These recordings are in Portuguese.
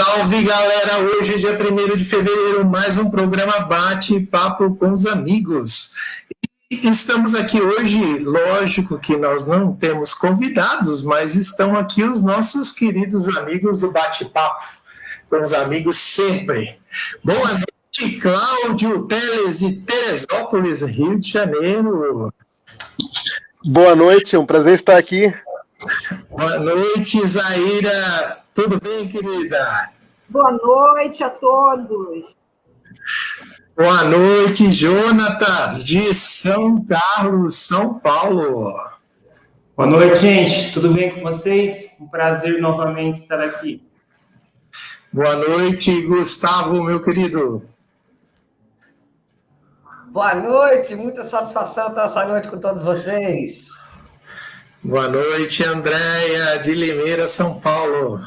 Salve, galera! Hoje é dia 1º de fevereiro, mais um programa Bate-Papo com os Amigos. E estamos aqui hoje, lógico que nós não temos convidados, mas estão aqui os nossos queridos amigos do Bate-Papo com os Amigos sempre. Boa noite, Cláudio Teles de Teresópolis, Rio de Janeiro. Boa noite, é um prazer estar aqui. Boa noite, Zaira. Tudo bem, querida? Boa noite a todos. Boa noite, Jonatas, de São Carlos, São Paulo. Boa noite, gente. Tudo bem com vocês? Um prazer novamente estar aqui. Boa noite, Gustavo, meu querido. Boa noite, muita satisfação estar essa noite com todos vocês. Boa noite, Andréia, de Limeira, São Paulo.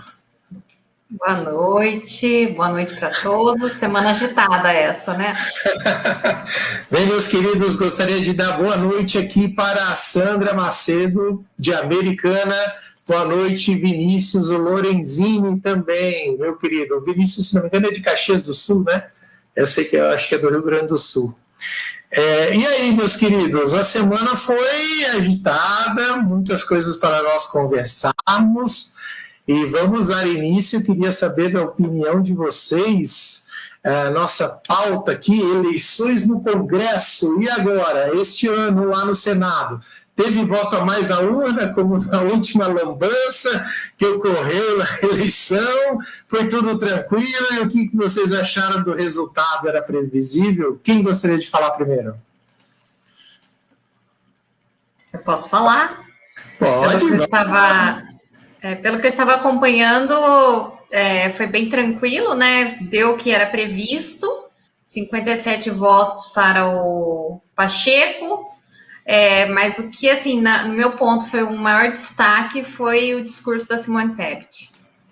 Boa noite para todos. Semana agitada essa, né? Bem, meus queridos, gostaria de dar boa noite aqui para a Sandra Macedo, de Americana. Boa noite, Vinícius, o Lorenzini também, meu querido. O Vinícius, se não me engano, é de Caxias do Sul, né? Eu acho que é do Rio Grande do Sul. E aí, meus queridos, a semana foi agitada, muitas coisas para nós conversarmos. E vamos dar início, eu queria saber da opinião de vocês, nossa pauta aqui, eleições no Congresso, e agora, este ano lá no Senado, teve voto a mais na urna, como na última lambança que ocorreu na eleição, foi tudo tranquilo, e o que vocês acharam do resultado? Era previsível? Quem gostaria de falar primeiro? Eu posso falar? Pode. Pelo que eu estava acompanhando, foi bem tranquilo, né? Deu o que era previsto, 57 votos para o Pacheco, mas o que, assim, no meu ponto, foi o maior destaque foi o discurso da Simone Tebet,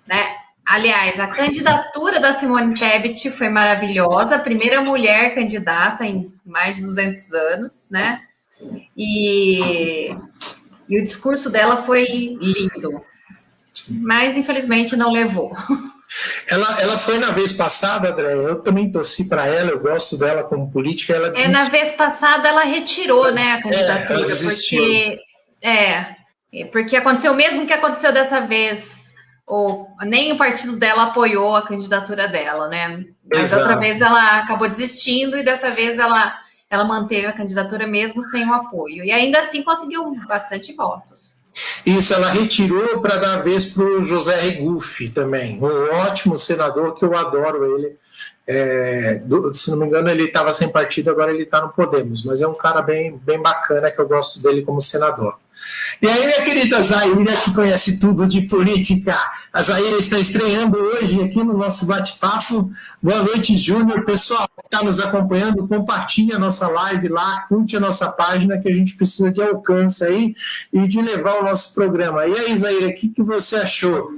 né? Aliás, a candidatura da Simone Tebet foi maravilhosa, a primeira mulher candidata em mais de 200 anos, né? E o discurso dela foi lindo. Mas, infelizmente, não levou. Ela foi na vez passada, André, eu também torci para ela, eu gosto dela como política. Ela na vez passada ela retirou, né, a candidatura, ela desistiu. Porque aconteceu o mesmo que aconteceu dessa vez, nem o partido dela apoiou a candidatura dela, né? Mas Exato. Outra vez ela acabou desistindo e dessa vez ela manteve a candidatura mesmo sem o apoio. E ainda assim conseguiu bastante votos. Isso, ela retirou para dar vez para o José Regufe também, um ótimo senador que eu adoro ele. Se não me engano, ele estava sem partido, agora ele está no Podemos, mas é um cara bem bacana que eu gosto dele como senador. E aí, minha querida Zaira, que conhece tudo de política, a Zaira está estreando hoje aqui no nosso bate-papo. Boa noite, Júnior. Pessoal que está nos acompanhando, compartilhe a nossa live lá, curte a nossa página, que a gente precisa de alcance aí e de levar o nosso programa. E aí, Zaira, o que você achou?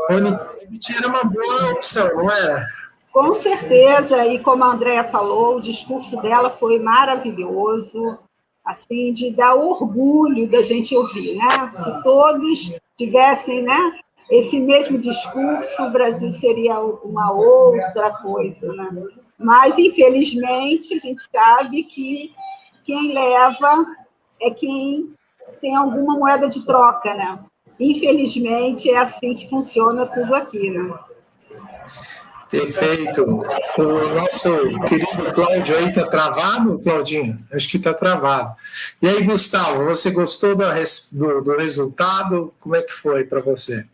Era uma boa opção, não era? Com certeza, e como a Andréa falou, o discurso dela foi maravilhoso, assim, de dar orgulho da gente ouvir, né? Se todos tivessem, né, esse mesmo discurso, o Brasil seria uma outra coisa, né? Mas, infelizmente, a gente sabe que quem leva é quem tem alguma moeda de troca, né? Infelizmente, é assim que funciona tudo aqui, né? Perfeito. O nosso querido Cláudio aí está travado, Claudinho? Acho que está travado. E aí, Gustavo, você gostou do resultado? Como é que foi para você?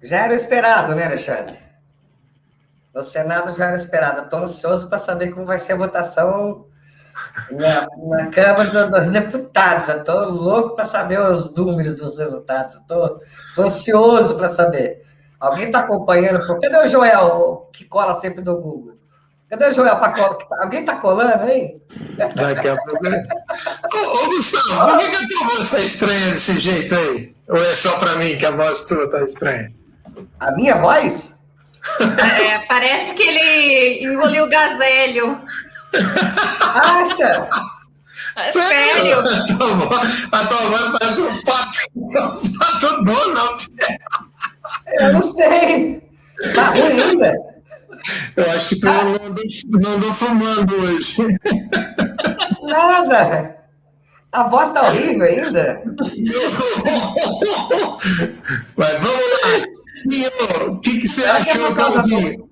Já era esperado, né, Alexandre? No Senado já era esperado. Estou ansioso para saber como vai ser a votação na Câmara dos Deputados. Estou louco para saber os números dos resultados. Estou ansioso para saber. Alguém está acompanhando? Cadê o Joel, que cola sempre no Google? Cadê o Joel para colar? Alguém está colando aí? Daqui a pouco. Ô, Gustavo, por que a tua voz está estranha desse jeito aí? Ou é só para mim que a voz tua está estranha? A minha voz? Parece que ele engoliu o gazélio. Acha? Sério? A tua voz parece um pato Donald. Eu não sei. Tá ruim ainda? Eu acho que tu não andou fumando hoje. Nada. A voz tá horrível ainda. Mas vamos lá. Ninho, o que você achou, Claudinho?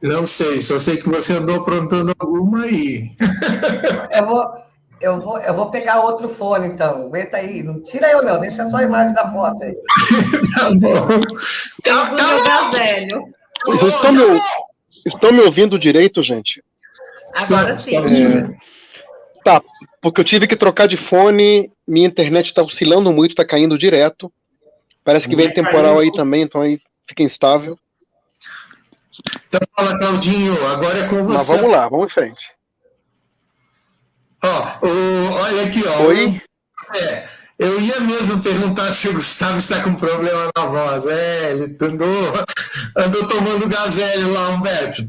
Não sei, só sei que você andou aprontando alguma aí. Eu vou pegar outro fone, então. Aguenta aí. Não tira eu, não. Deixa só a imagem da foto aí. Tá bom. Eu vi o Gazelho. Vocês estão me ouvindo direito, gente? Agora sim. Tá, porque eu tive que trocar de fone, minha internet está oscilando muito, está caindo direto. Parece que vem temporal aí também, então aí fica instável. Então fala, Claudinho, agora é com você. Mas vamos lá, vamos em frente. Olha aqui, ó. Oi? Eu ia mesmo perguntar se o Gustavo está com problema na voz. Ele andou tomando gazelho lá, Humberto.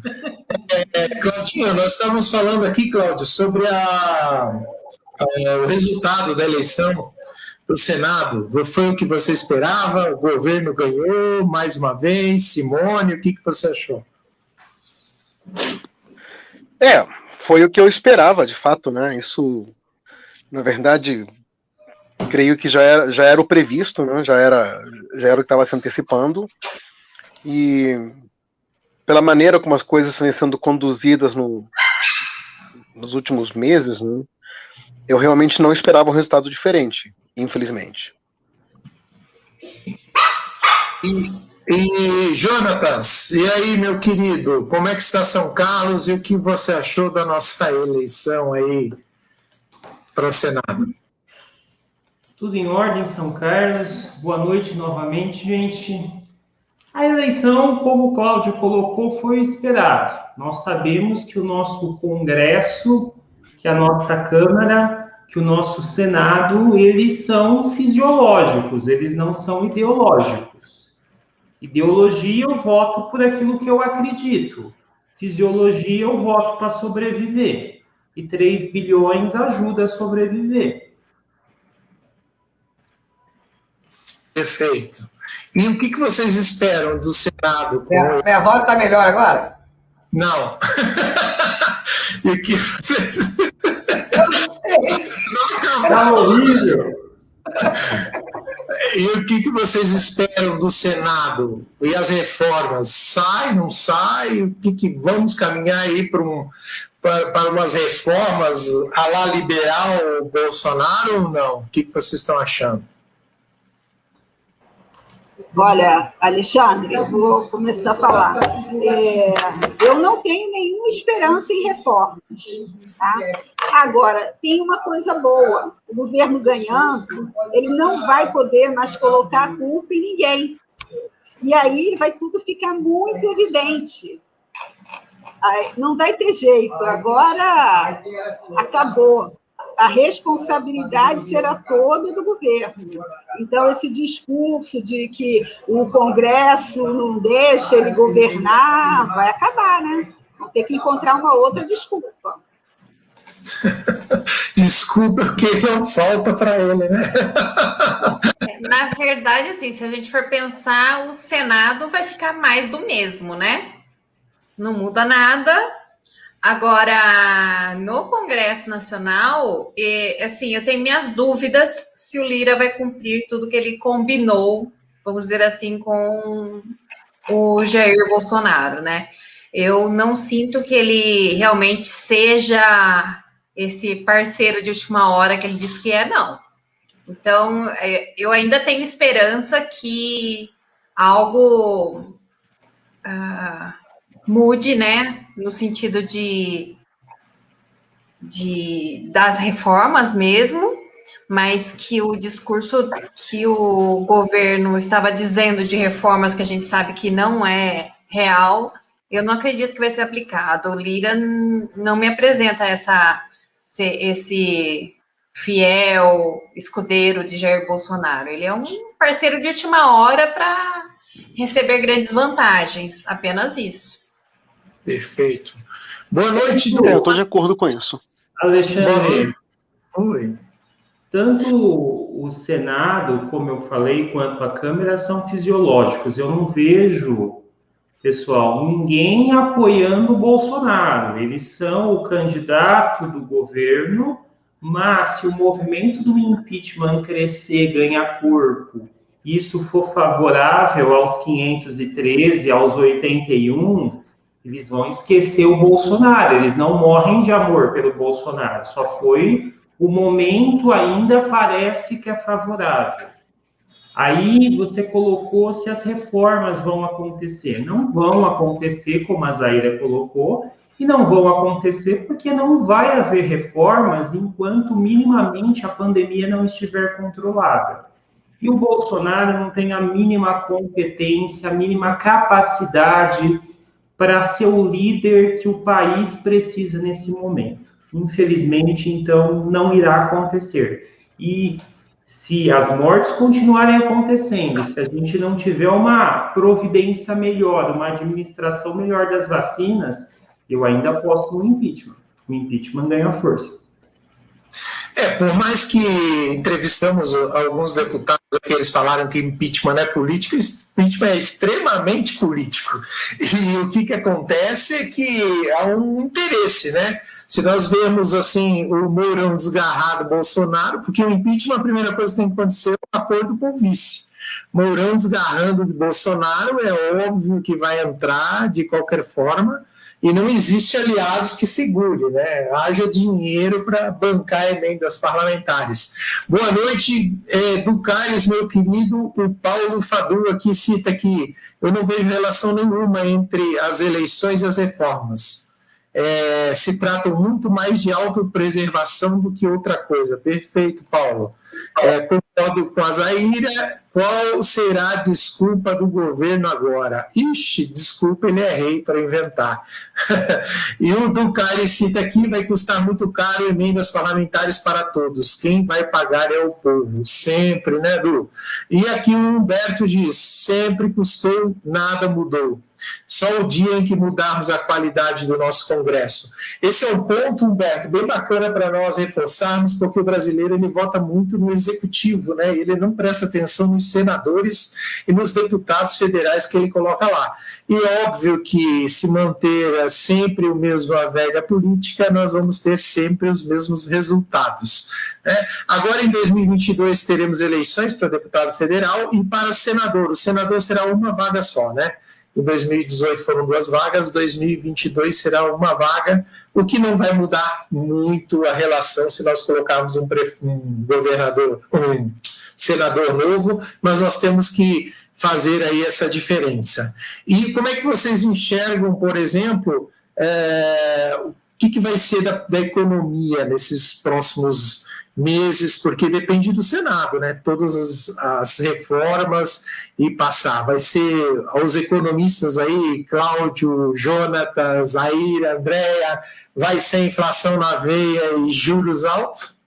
Claudinho, nós estamos falando aqui, Cláudio, sobre o resultado da eleição do Senado. Foi o que você esperava? O governo ganhou mais uma vez? Simone, o que você achou? Foi o que eu esperava, de fato, né? Isso, na verdade, creio que já era o previsto, né? Já era o que estava se antecipando. E pela maneira como as coisas vêm sendo conduzidas nos últimos meses, né? Eu realmente não esperava um resultado diferente, infelizmente. E Jonatas, e aí, meu querido, como é que está São Carlos e o que você achou da nossa eleição aí para o Senado? Tudo em ordem, São Carlos. Boa noite novamente, gente. A eleição, como o Cláudio colocou, foi esperado. Nós sabemos que o nosso Congresso, que a nossa Câmara, que o nosso Senado, eles são fisiológicos, eles não são ideológicos. Ideologia, eu voto por aquilo que eu acredito. Fisiologia, eu voto para sobreviver. E 3 bilhões ajuda a sobreviver. Perfeito. E o que vocês esperam do Senado? Minha voz está melhor agora? Não. E o que vocês... Tá horrível. E o que vocês esperam do Senado? E as reformas? Sai, não sai? O que vamos caminhar aí para umas reformas à la liberal Bolsonaro ou não? O que vocês estão achando? Olha, Alexandre, eu vou começar a falar. Eu não tenho nenhuma esperança em reformas. Tá? Agora, tem uma coisa boa. O governo ganhando, ele não vai poder mais colocar a culpa em ninguém. E aí vai tudo ficar muito evidente. Não vai ter jeito. Agora acabou. A responsabilidade será toda do governo. Então, esse discurso de que o Congresso não deixa ele governar, vai acabar, né? Vão ter que encontrar uma outra desculpa. Desculpa que não falta para ele, né? Na verdade, assim, se a gente for pensar, o Senado vai ficar mais do mesmo, né? Não muda nada. Agora, no Congresso Nacional, assim, eu tenho minhas dúvidas se o Lira vai cumprir tudo que ele combinou, vamos dizer assim, com o Jair Bolsonaro, né? Eu não sinto que ele realmente seja esse parceiro de última hora que ele disse que é, não. Então, eu ainda tenho esperança que algo mude, né, no sentido das reformas mesmo, mas que o discurso que o governo estava dizendo de reformas que a gente sabe que não é real, eu não acredito que vai ser aplicado. O Lira não me apresenta esse fiel escudeiro de Jair Bolsonaro. Ele é um parceiro de última hora para receber grandes vantagens, apenas isso. Perfeito. Boa noite, Eu estou de acordo com isso. Alexandre, Oi. tanto o Senado, como eu falei, quanto a Câmara são fisiológicos. Eu não vejo, pessoal, ninguém apoiando o Bolsonaro. Eles são o candidato do governo, mas se o movimento do impeachment crescer, ganhar corpo, isso for favorável aos 513, aos 81, eles vão esquecer o Bolsonaro. Eles não morrem de amor pelo Bolsonaro. Só foi o momento ainda parece que é favorável. Aí você colocou se as reformas vão acontecer. Não vão acontecer, como a Zaira colocou, e não vão acontecer porque não vai haver reformas enquanto minimamente a pandemia não estiver controlada. E o Bolsonaro não tem a mínima competência, a mínima capacidade para ser o líder que o país precisa nesse momento. Infelizmente, então, não irá acontecer. E se as mortes continuarem acontecendo, se a gente não tiver uma providência melhor, uma administração melhor das vacinas, eu ainda aposto no impeachment. O impeachment ganha força. Por mais que entrevistamos alguns deputados que eles falaram que impeachment é político, impeachment é extremamente político. E o que acontece é que há um interesse, né? Se nós vemos assim o Mourão desgarrado Bolsonaro, porque o impeachment, a primeira coisa que tem que acontecer é um acordo com o vice. Mourão desgarrando de Bolsonaro, é óbvio que vai entrar de qualquer forma, e não existe aliados que segure, né? Haja dinheiro para bancar emendas parlamentares. Boa noite, do Carlos, meu querido. O Paulo Fadu aqui cita que eu não vejo relação nenhuma entre as eleições e as reformas. Se tratam muito mais de autopreservação do que outra coisa. Perfeito, Paulo. Concordo com a Zaira. Qual será a desculpa do governo agora? Ixi, desculpa, ele é rei para inventar. E o Ducari cita aqui, vai custar muito caro emendas parlamentares para todos. Quem vai pagar é o povo. Sempre, né, Du? E aqui o Humberto diz, sempre custou, nada mudou. Só o dia em que mudarmos a qualidade do nosso Congresso. Esse é um ponto, Humberto, bem bacana para nós reforçarmos, porque o brasileiro ele vota muito no executivo, né? Ele não presta atenção nos senadores e nos deputados federais que ele coloca lá. E é óbvio que se manter sempre o mesmo a velha política, nós vamos ter sempre os mesmos resultados, né? Agora, em 2022, teremos eleições para deputado federal e para senador. O senador será uma vaga só, né? Em 2018 foram 2 vagas, 2022 será uma vaga, o que não vai mudar muito a relação se nós colocarmos um governador, um senador novo, mas nós temos que fazer aí essa diferença. E como é que vocês enxergam, por exemplo, o que vai ser da economia nesses próximos meses, porque depende do Senado, né? Todas as reformas e passar. Vai ser aos economistas aí, Cláudio, Jonathan, Zaira, Andréa, vai ser inflação na veia e juros altos?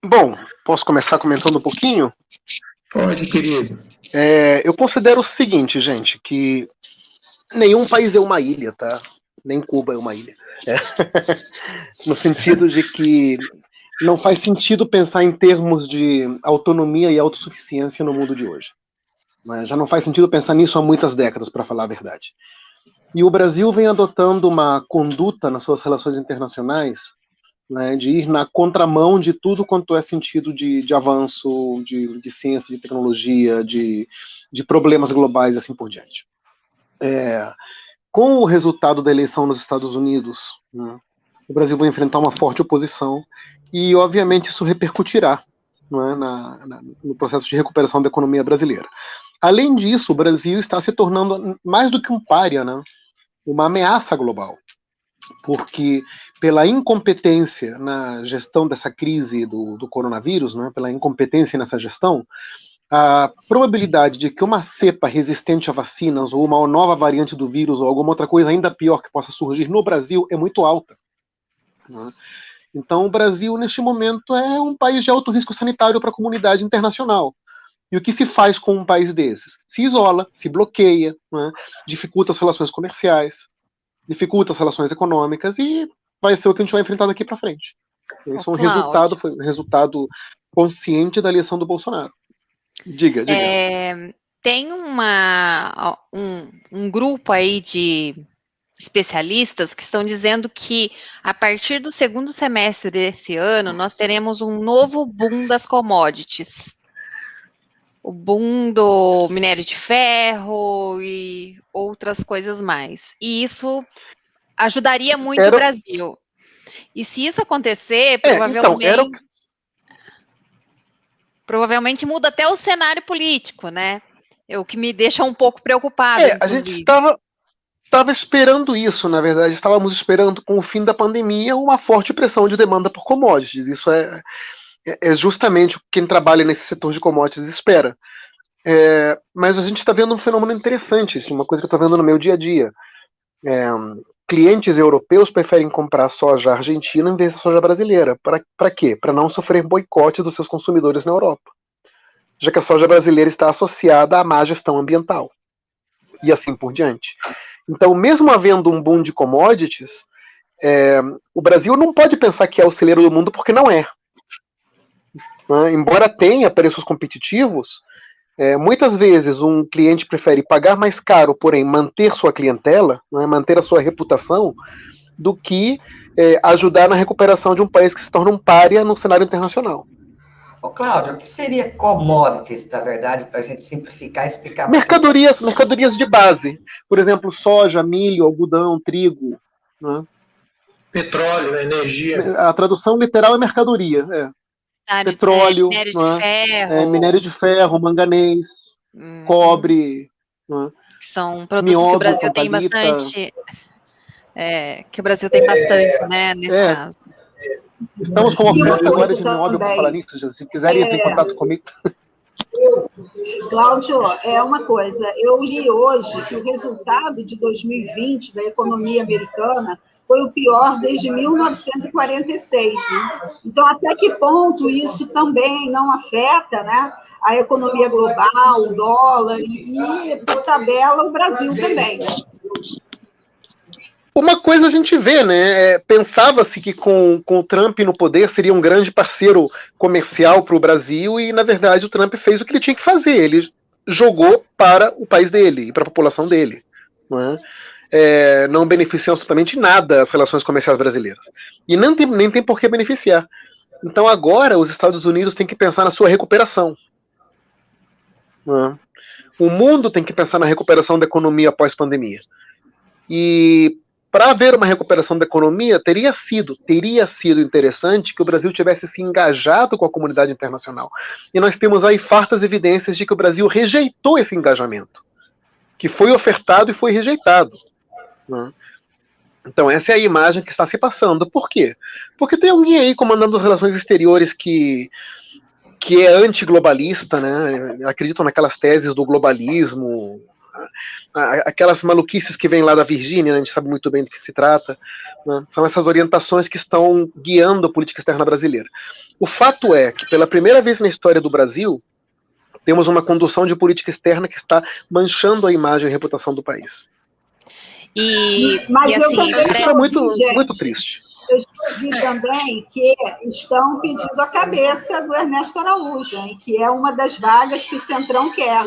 Bom, posso começar comentando um pouquinho? Pode, querido. Eu considero o seguinte, gente, que nenhum país é uma ilha, tá? Nem Cuba é uma ilha. No sentido de que não faz sentido pensar em termos de autonomia e autossuficiência no mundo de hoje. Já não faz sentido pensar nisso há muitas décadas, para falar a verdade. E o Brasil vem adotando uma conduta nas suas relações internacionais, né, de ir na contramão de tudo quanto é sentido de avanço, de ciência, de tecnologia, de problemas globais e assim por diante. Com o resultado da eleição nos Estados Unidos, né, o Brasil vai enfrentar uma forte oposição e, obviamente, isso repercutirá, né, no processo de recuperação da economia brasileira. Além disso, o Brasil está se tornando mais do que um pária, né, uma ameaça global, porque pela incompetência na gestão dessa crise do coronavírus, né, pela incompetência nessa gestão, a probabilidade de que uma cepa resistente a vacinas ou uma nova variante do vírus ou alguma outra coisa ainda pior que possa surgir no Brasil é muito alta, né? Então o Brasil, neste momento, é um país de alto risco sanitário para a comunidade internacional. E o que se faz com um país desses? Se isola, se bloqueia, né? Dificulta as relações comerciais, dificulta as relações econômicas e vai ser o que a gente vai enfrentar daqui para frente. Isso é foi um resultado consciente da eleição do Bolsonaro. Diga. Tem um grupo aí de especialistas que estão dizendo que a partir do segundo semestre desse ano nós teremos um novo boom das commodities. O boom do minério de ferro e outras coisas mais. E isso ajudaria muito o Brasil. E se isso acontecer, provavelmente muda até o cenário político, né? O que me deixa um pouco preocupada, a gente estava esperando isso, na verdade. Estávamos esperando, com o fim da pandemia, uma forte pressão de demanda por commodities. Isso é justamente o que quem trabalha nesse setor de commodities espera. Mas a gente está vendo um fenômeno interessante, assim, uma coisa que eu estou vendo no meu dia a dia. Clientes europeus preferem comprar soja argentina em vez da soja brasileira. Para quê? Para não sofrer boicote dos seus consumidores na Europa. Já que a soja brasileira está associada à má gestão ambiental. E assim por diante. Então, mesmo havendo um boom de commodities, o Brasil não pode pensar que é o celeiro do mundo, porque não é. Embora tenha preços competitivos, muitas vezes um cliente prefere pagar mais caro, porém manter sua clientela, manter a sua reputação, do que ajudar na recuperação de um país que se torna um pária no cenário internacional. Ô, Cláudio, o que seria commodities, na verdade, para a gente simplificar e explicar? Mercadorias de base. Por exemplo, soja, milho, algodão, trigo. Né? Petróleo, energia. A tradução literal é mercadoria. Petróleo, minério de ferro. Minério de ferro, manganês, cobre. Que são produtos que o Brasil tem bastante. Que o Brasil tem bastante, né, nesse caso. Estamos com oferta agora de nióbio para falar nisso, se quiserem entrar em contato comigo. Cláudio, uma coisa, eu li hoje que o resultado de 2020 da economia americana foi o pior desde 1946, né? Então, até que ponto isso também não afeta, né, a economia global, o dólar e, por tabela, o Brasil também, né? Uma coisa a gente vê, né? Pensava-se que com o Trump no poder seria um grande parceiro comercial para o Brasil e, na verdade, o Trump fez o que ele tinha que fazer. Ele jogou para o país dele e para a população dele. Não beneficiou absolutamente nada as relações comerciais brasileiras. E nem tem por que beneficiar. Então, agora, os Estados Unidos têm que pensar na sua recuperação. O mundo tem que pensar na recuperação da economia após pandemia. E para haver uma recuperação da economia, teria sido interessante que o Brasil tivesse se engajado com a comunidade internacional. E nós temos aí fartas evidências de que o Brasil rejeitou esse engajamento, que foi ofertado e foi rejeitado. Então essa é a imagem que está se passando. Por quê? Porque tem alguém aí comandando as relações exteriores que é antiglobalista, né? Acreditam naquelas teses do globalismo, aquelas maluquices que vêm lá da Virgínia, né? A gente sabe muito bem do que se trata, né? São essas orientações que estão guiando a política externa brasileira. O fato é que, pela primeira vez na história do Brasil, temos uma condução de política externa que está manchando a imagem e a reputação do país. Mas assim, isso é muito triste. Eu vi também que estão pedindo a cabeça do Ernesto Araújo, hein, que é uma das vagas que o Centrão quer.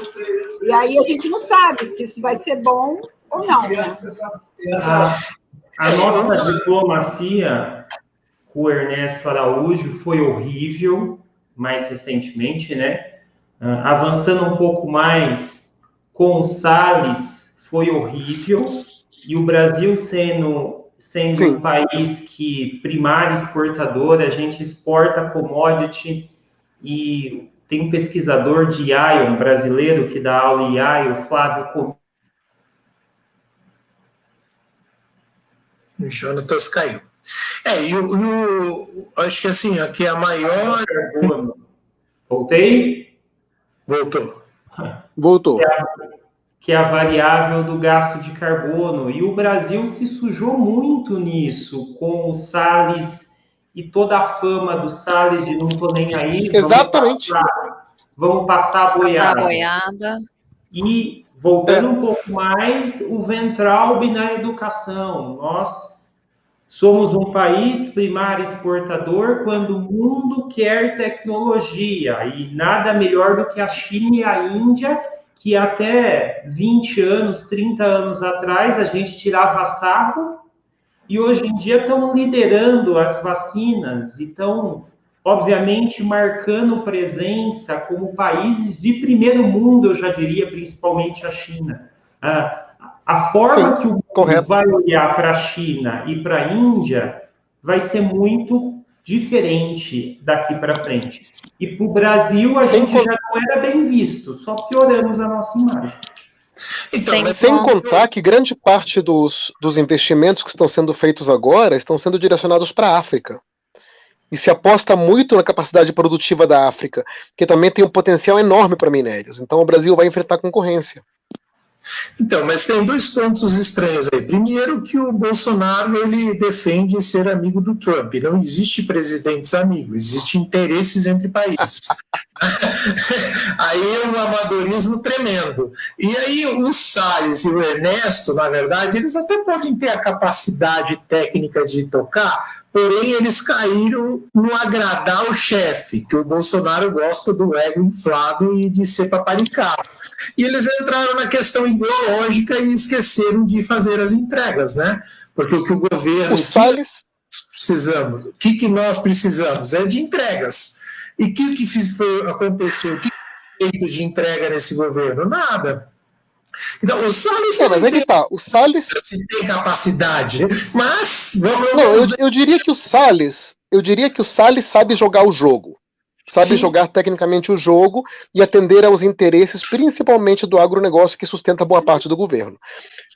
E aí a gente não sabe se isso vai ser bom ou não. Né? A nossa diplomacia com o Ernesto Araújo foi horrível, mais recentemente, né? Avançando um pouco mais com o Salles, foi horrível. E o Brasil sendo um país que primário exportador, a gente exporta commodity, e tem um pesquisador de IAI, um brasileiro que dá aula em IAI, o Flávio O Jonatas caiu. Acho que assim, aqui a maior... Voltei? Voltou. Que é a variável do gasto de carbono. E o Brasil se sujou muito nisso, com o Salles e toda a fama do Salles de não tô nem aí. Exatamente. vamos passar a boiada. boiada. E, voltando um pouco mais, o Ventralb na educação. Nós somos um país primário exportador quando o mundo quer tecnologia, e nada melhor do que a China e a Índia, que até 20 anos, 30 anos atrás, a gente tirava sarro, e hoje em dia estão liderando as vacinas, e estão, obviamente, marcando presença como países de primeiro mundo, eu já diria, principalmente a China. A forma que o mundo vai olhar para a China e para a Índia vai ser muito diferente daqui para frente. E para o Brasil, a gente já não era bem visto, só pioramos a nossa imagem. Então, sem contar que grande parte dos investimentos que estão sendo feitos agora estão sendo direcionados para a África. E se aposta muito na capacidade produtiva da África, que também tem um potencial enorme para minérios. Então o Brasil vai enfrentar concorrência. Então, mas tem dois pontos estranhos aí. Primeiro, que o Bolsonaro ele defende ser amigo do Trump. Não existe presidentes amigos, existem interesses entre países. Aí é um amadorismo tremendo. E aí o Salles e o Ernesto, na verdade, eles até podem ter a capacidade técnica de tocar, porém eles caíram no agradar o chefe, que o Bolsonaro gosta do ego inflado e de ser paparicado. E eles entraram na questão ideológica e esqueceram de fazer as entregas, né? Porque o que o governo... precisamos, o que nós precisamos é de entregas. E o que aconteceu? O que foi feito de entrega nesse governo? Nada. Então, o Salles... mas é que tá, o Salles... tem capacidade, mas... eu diria que o Salles sabe jogar o jogo. Sabe jogar tecnicamente o jogo e atender aos interesses, principalmente do agronegócio que sustenta boa parte do governo.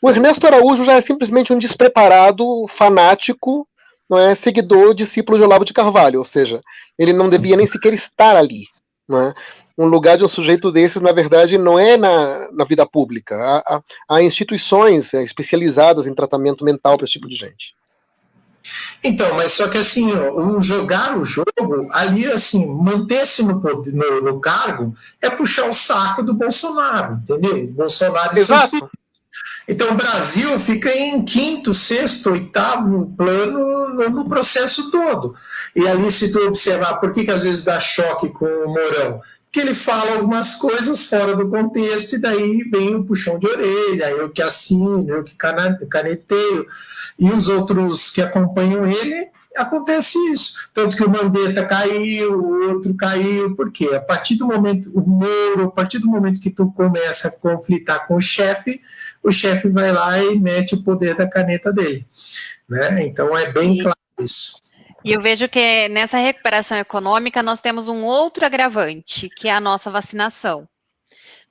O Ernesto Araújo já é simplesmente um despreparado, fanático, não é, seguidor, discípulo de Olavo de Carvalho, ou seja, ele não devia nem sequer estar ali. Não é? Um lugar de um sujeito desses, na verdade, não é na vida pública. Há instituições especializadas em tratamento mental para esse tipo de gente. Então, mas só que assim, jogar o jogo, ali assim, manter-se no cargo é puxar o saco do Bolsonaro, entendeu? O Bolsonaro... Exato. Então o Brasil fica em 5º, 6º, 8º plano no processo todo. E ali, se tu observar, por que às vezes dá choque com o Mourão? Que ele fala algumas coisas fora do contexto e daí vem o puxão de orelha, eu que assino, eu que caneteio, e os outros que acompanham ele, acontece isso. Tanto que o Mandetta caiu, o outro caiu, por quê? A partir do momento, o Moro, a partir do momento que tu começa a conflitar com o chefe vai lá e mete o poder da caneta dele. Né? Então é bem claro isso. E eu vejo que nessa recuperação econômica nós temos um outro agravante, que é a nossa vacinação.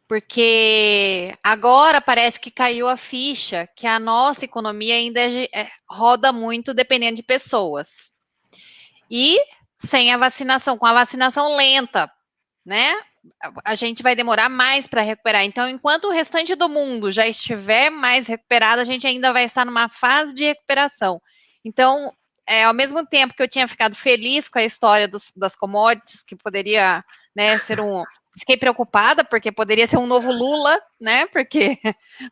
Porque agora parece que caiu a ficha que a nossa economia ainda roda muito dependendo de pessoas. E sem a vacinação, com a vacinação lenta, né? A gente vai demorar mais para recuperar. Então, enquanto o restante do mundo já estiver mais recuperado, a gente ainda vai estar numa fase de recuperação. Então, ao mesmo tempo que eu tinha ficado feliz com a história das commodities, que poderia, né, ser Fiquei preocupada, porque poderia ser um novo Lula, né? Porque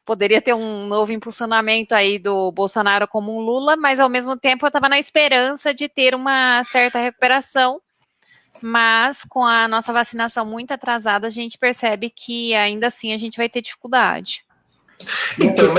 poderia ter um novo impulsionamento aí do Bolsonaro como um Lula, mas ao mesmo tempo eu estava na esperança de ter uma certa recuperação. Mas com a nossa vacinação muito atrasada, a gente percebe que ainda assim a gente vai ter dificuldade. Então,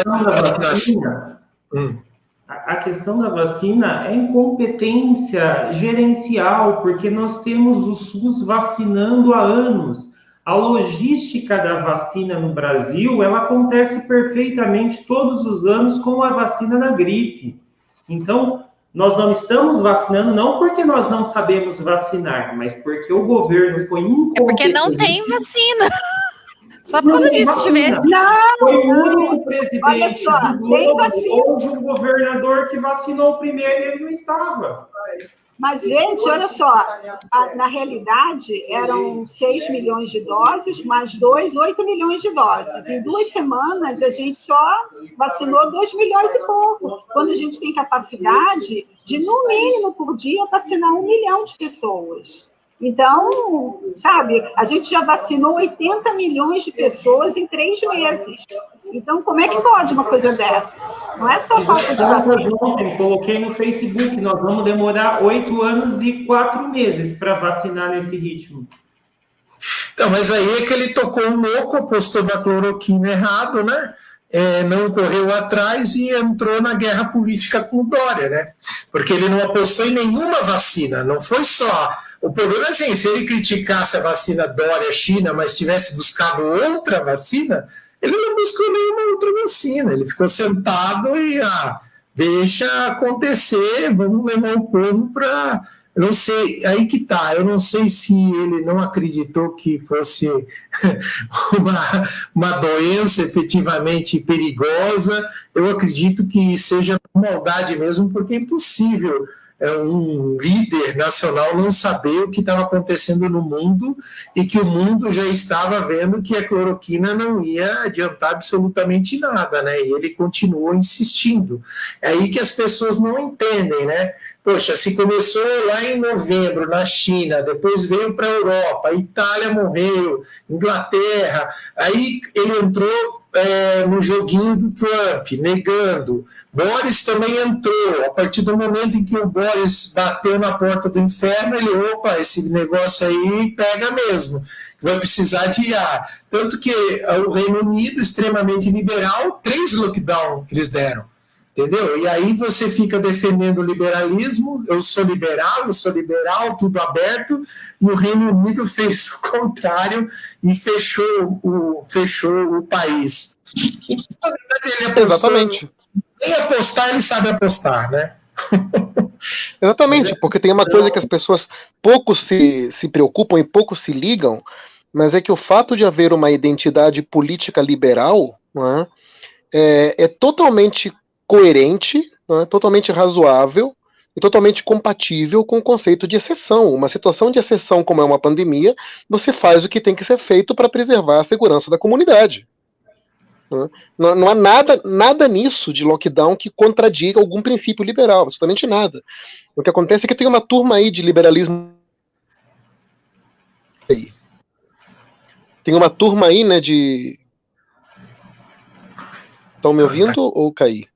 a questão da vacina é incompetência gerencial, porque nós temos o SUS vacinando há anos. A logística da vacina no Brasil, ela acontece perfeitamente todos os anos com a vacina da gripe. Então, nós não estamos vacinando não porque nós não sabemos vacinar, mas porque o governo foi incompetente. É porque não tem vacina. Só por causa disso, tivesse. Foi o único presidente do globo ou de um governador que vacinou primeiro e ele não estava. Mas, gente, olha só, na realidade, eram 6 milhões de doses, mais 8 milhões de doses. Em 2 semanas, a gente só vacinou 2 milhões e pouco, quando a gente tem capacidade de, no mínimo, por dia, vacinar 1 milhão de pessoas. Então, sabe, a gente já vacinou 80 milhões de pessoas em 3 meses. Então, como é que pode uma coisa dessa? Não é só falta de vacina. Ontem coloquei no Facebook, nós vamos demorar 8 anos e 4 meses para vacinar nesse ritmo. Então, mas aí é que ele tocou um louco, apostou na cloroquina errado, né? Não correu atrás e entrou na guerra política com o Dória, né? Porque ele não apostou em nenhuma vacina, não foi só. O problema é assim, se ele criticasse a vacina Dória-China, mas tivesse buscado outra vacina, ele não buscou nenhuma outra vacina, ele ficou sentado e deixa acontecer, vamos levar o povo para... Eu não sei, aí que tá, eu não sei se ele não acreditou que fosse uma doença efetivamente perigosa, eu acredito que seja maldade mesmo, porque é impossível um líder nacional não saber o que estava acontecendo no mundo e que o mundo já estava vendo que a cloroquina não ia adiantar absolutamente nada, né? E ele continuou insistindo. É aí que as pessoas não entendem, né? Poxa, se começou lá em novembro na China, depois veio para a Europa, a Itália morreu, Inglaterra, aí ele entrou no joguinho do Trump, negando. Boris também entrou. A partir do momento em que o Boris bateu na porta do inferno, ele, opa, esse negócio aí pega mesmo, vai precisar de ar. Tanto que o Reino Unido, extremamente liberal, 3 lockdowns que eles deram. Entendeu? E aí você fica defendendo o liberalismo, eu sou liberal, tudo aberto, e o Reino Unido fez o contrário e fechou o país. E, na verdade, ele apostou, Exatamente. nem apostar, ele sabe apostar, né? Exatamente, porque tem uma coisa que as pessoas pouco se preocupam e pouco se ligam, mas é que o fato de haver uma identidade política liberal, não é totalmente coerente, não é? Totalmente razoável e totalmente compatível com o conceito de exceção. Uma situação de exceção, como é uma pandemia, você faz o que tem que ser feito para preservar a segurança da comunidade. Não há nada nisso de lockdown que contradiga algum princípio liberal, absolutamente nada. O que acontece é que tem uma turma aí de liberalismo. Tem uma turma aí, né, de... Estão me ouvindo ou caí?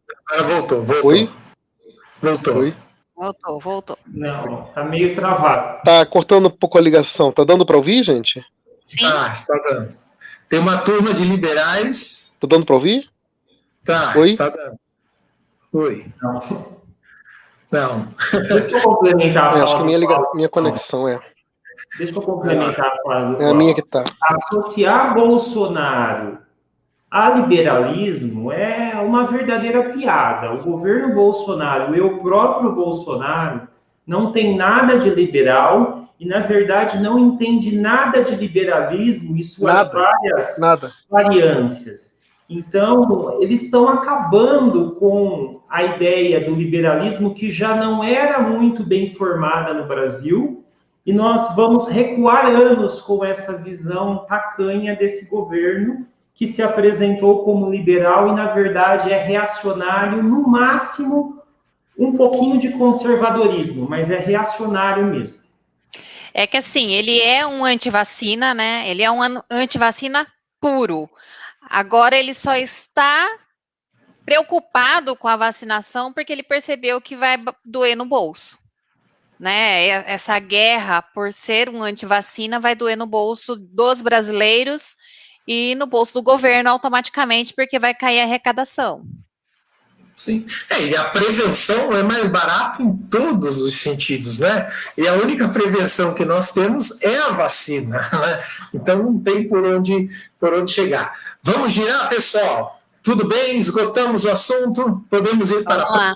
Voltou. Oi? Voltou. Oi? Voltou. Não, tá meio travado. Tá cortando um pouco a ligação. Tá dando para ouvir, gente? Sim. Está dando. Tem uma turma de liberais. Tá dando para ouvir? Tá, Oi? está dando. Oi. Não. Deixa eu complementar a fala. Acho que minha conexão Deixa eu complementar a fala do É a minha que tá. Associar Bolsonaro a liberalismo é uma verdadeira piada. O governo Bolsonaro e o próprio Bolsonaro não tem nada de liberal e, na verdade, não entende nada de liberalismo e suas várias variâncias. Então, eles estão acabando com a ideia do liberalismo que já não era muito bem formada no Brasil e nós vamos recuar anos com essa visão tacanha desse governo que se apresentou como liberal e, na verdade, é reacionário, no máximo, um pouquinho de conservadorismo, mas é reacionário mesmo. É que, assim, ele é um antivacina, né? Ele é um antivacina puro. Agora, ele só está preocupado com a vacinação porque ele percebeu que vai doer no bolso, né? Essa guerra por ser um antivacina vai doer no bolso dos brasileiros e no bolso do governo automaticamente, porque vai cair a arrecadação. Sim. E a prevenção é mais barata em todos os sentidos, né? E a única prevenção que nós temos é a vacina, né? Então não tem por onde chegar. Vamos girar, pessoal? Tudo bem? Esgotamos o assunto? Podemos ir para... Vamos lá.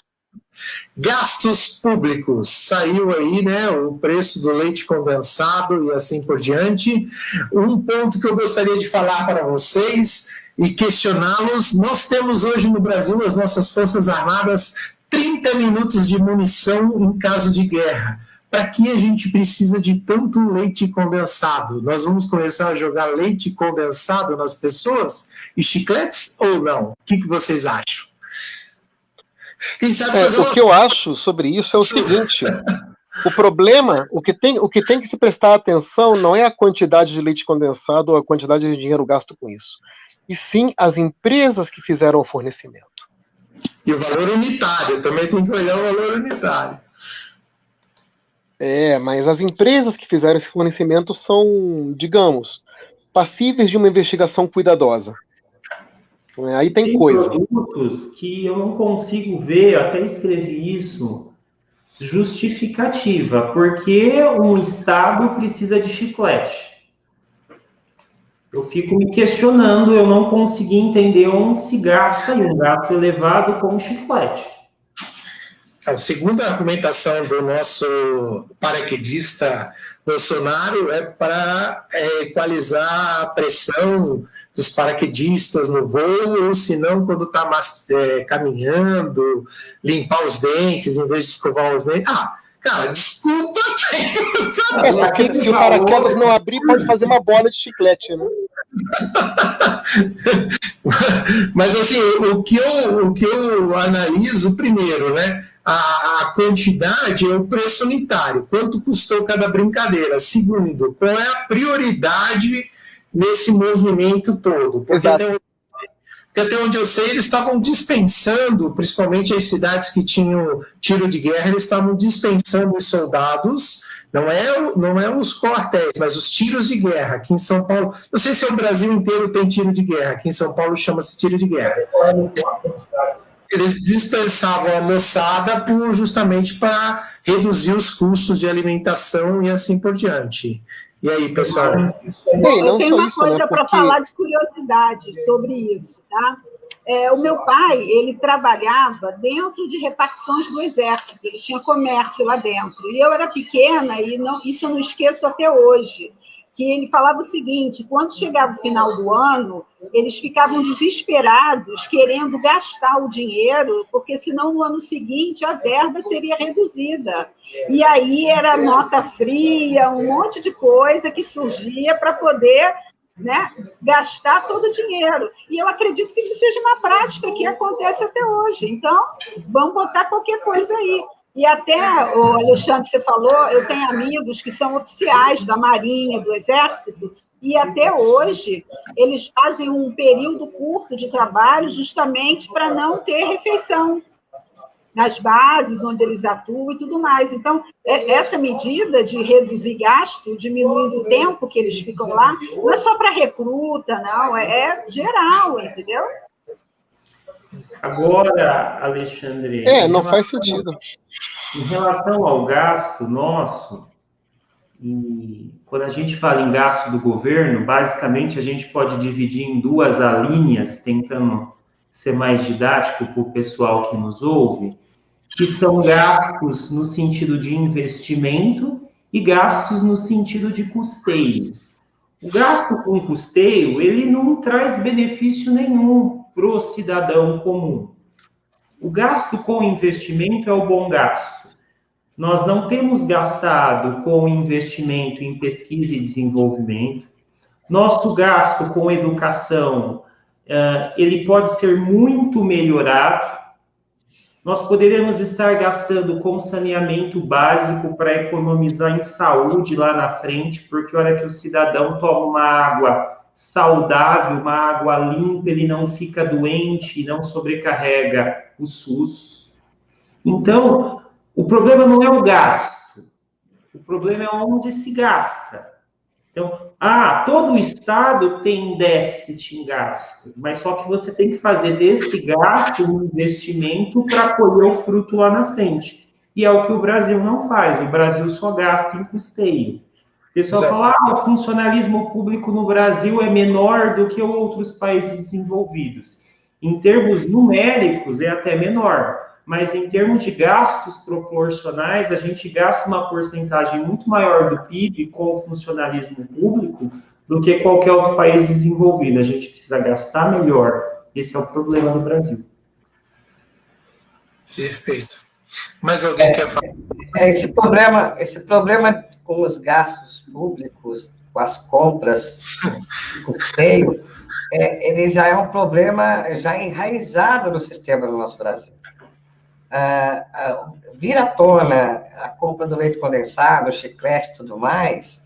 Gastos públicos, saiu aí, né, o preço do leite condensado e assim por diante. Um ponto que eu gostaria de falar para vocês e questioná-los, nós temos hoje no Brasil, as nossas Forças Armadas, 30 minutos de munição em caso de guerra. Para que a gente precisa de tanto leite condensado? Nós vamos começar a jogar leite condensado nas pessoas e chicletes ou não? O que vocês acham? O que eu acho sobre isso é o seguinte, O problema, o que tem que se prestar atenção não é a quantidade de leite condensado ou a quantidade de dinheiro gasto com isso, e sim as empresas que fizeram o fornecimento. E o valor unitário, também tem que olhar o valor unitário. Mas as empresas que fizeram esse fornecimento são, digamos, passíveis de uma investigação cuidadosa. Aí tem coisa. Produtos que eu não consigo ver, até escrevi isso, justificativa, porque um Estado precisa de chiclete. Eu fico me questionando, eu não consegui entender onde se gasta um gasto elevado com chiclete. A segunda argumentação do nosso paraquedista Bolsonaro é para equalizar a pressão dos paraquedistas no voo, ou se não, quando está caminhando, limpar os dentes em vez de escovar os dentes. Cara, desculpa. Porque se o paraquedas não abrir, pode fazer uma bola de chiclete, né? Mas assim, o que eu analiso primeiro, né? A quantidade é o preço unitário, quanto custou cada brincadeira. Segundo, qual é a prioridade nesse movimento todo? Porque até onde eu sei, eles estavam dispensando, principalmente as cidades que tinham tiro de guerra, eles estavam dispensando os soldados, não é os quartéis, mas os tiros de guerra. Aqui em São Paulo, não sei se o Brasil inteiro tem tiro de guerra, aqui em São Paulo chama-se tiro de guerra. Eles dispensavam a moçada justamente para reduzir os custos de alimentação e assim por diante. E aí, pessoal? Eu tenho uma coisa para falar de curiosidade sobre isso, tá? O meu pai, ele trabalhava dentro de repartições do Exército, ele tinha comércio lá dentro. E eu era pequena, e isso eu não esqueço até hoje, que ele falava o seguinte: quando chegava o final do ano, eles ficavam desesperados, querendo gastar o dinheiro, porque senão no ano seguinte a verba seria reduzida. E aí era nota fria, um monte de coisa que surgia para poder, né, gastar todo o dinheiro. E eu acredito que isso seja uma prática que acontece até hoje. Então, vamos botar qualquer coisa aí. E até, o Alexandre, você falou, eu tenho amigos que são oficiais da Marinha, do Exército, e até hoje eles fazem um período curto de trabalho justamente para não ter refeição nas bases onde eles atuam e tudo mais. Então, essa medida de reduzir gasto, diminuindo o tempo que eles ficam lá, não é só para recruta, não, é geral, entendeu? Agora, Alexandre... não faz sentido. Em relação ao gasto nosso, e quando a gente fala em gasto do governo, basicamente a gente pode dividir em duas alíneas, tentando ser mais didático para o pessoal que nos ouve, que são gastos no sentido de investimento e gastos no sentido de custeio. O gasto com custeio, ele não traz benefício nenhum para o cidadão comum. O gasto com investimento é o bom gasto. Nós não temos gastado com investimento em pesquisa e desenvolvimento. Nosso gasto com educação, ele pode ser muito melhorado. Nós poderíamos estar gastando com saneamento básico para economizar em saúde lá na frente, porque a hora que o cidadão toma uma água saudável, uma água limpa, ele não fica doente e não sobrecarrega o SUS. Então, o problema não é o gasto, o problema é onde se gasta. Então, todo o Estado tem déficit em gasto, mas só que você tem que fazer desse gasto um investimento para colher o fruto lá na frente. E é o que o Brasil não faz, o Brasil só gasta em custeio. O pessoal fala, o funcionalismo público no Brasil é menor do que outros países desenvolvidos. Em termos numéricos, é até menor. Mas em termos de gastos proporcionais, a gente gasta uma porcentagem muito maior do PIB com o funcionalismo público do que qualquer outro país desenvolvido. A gente precisa gastar melhor. Esse é o problema do Brasil. Perfeito. Mais alguém quer falar? Esse problema com os gastos públicos, com as compras, com o custeio, ele já é um problema já enraizado no sistema do nosso Brasil. vir à tona a compra do leite condensado, chiclete e tudo mais,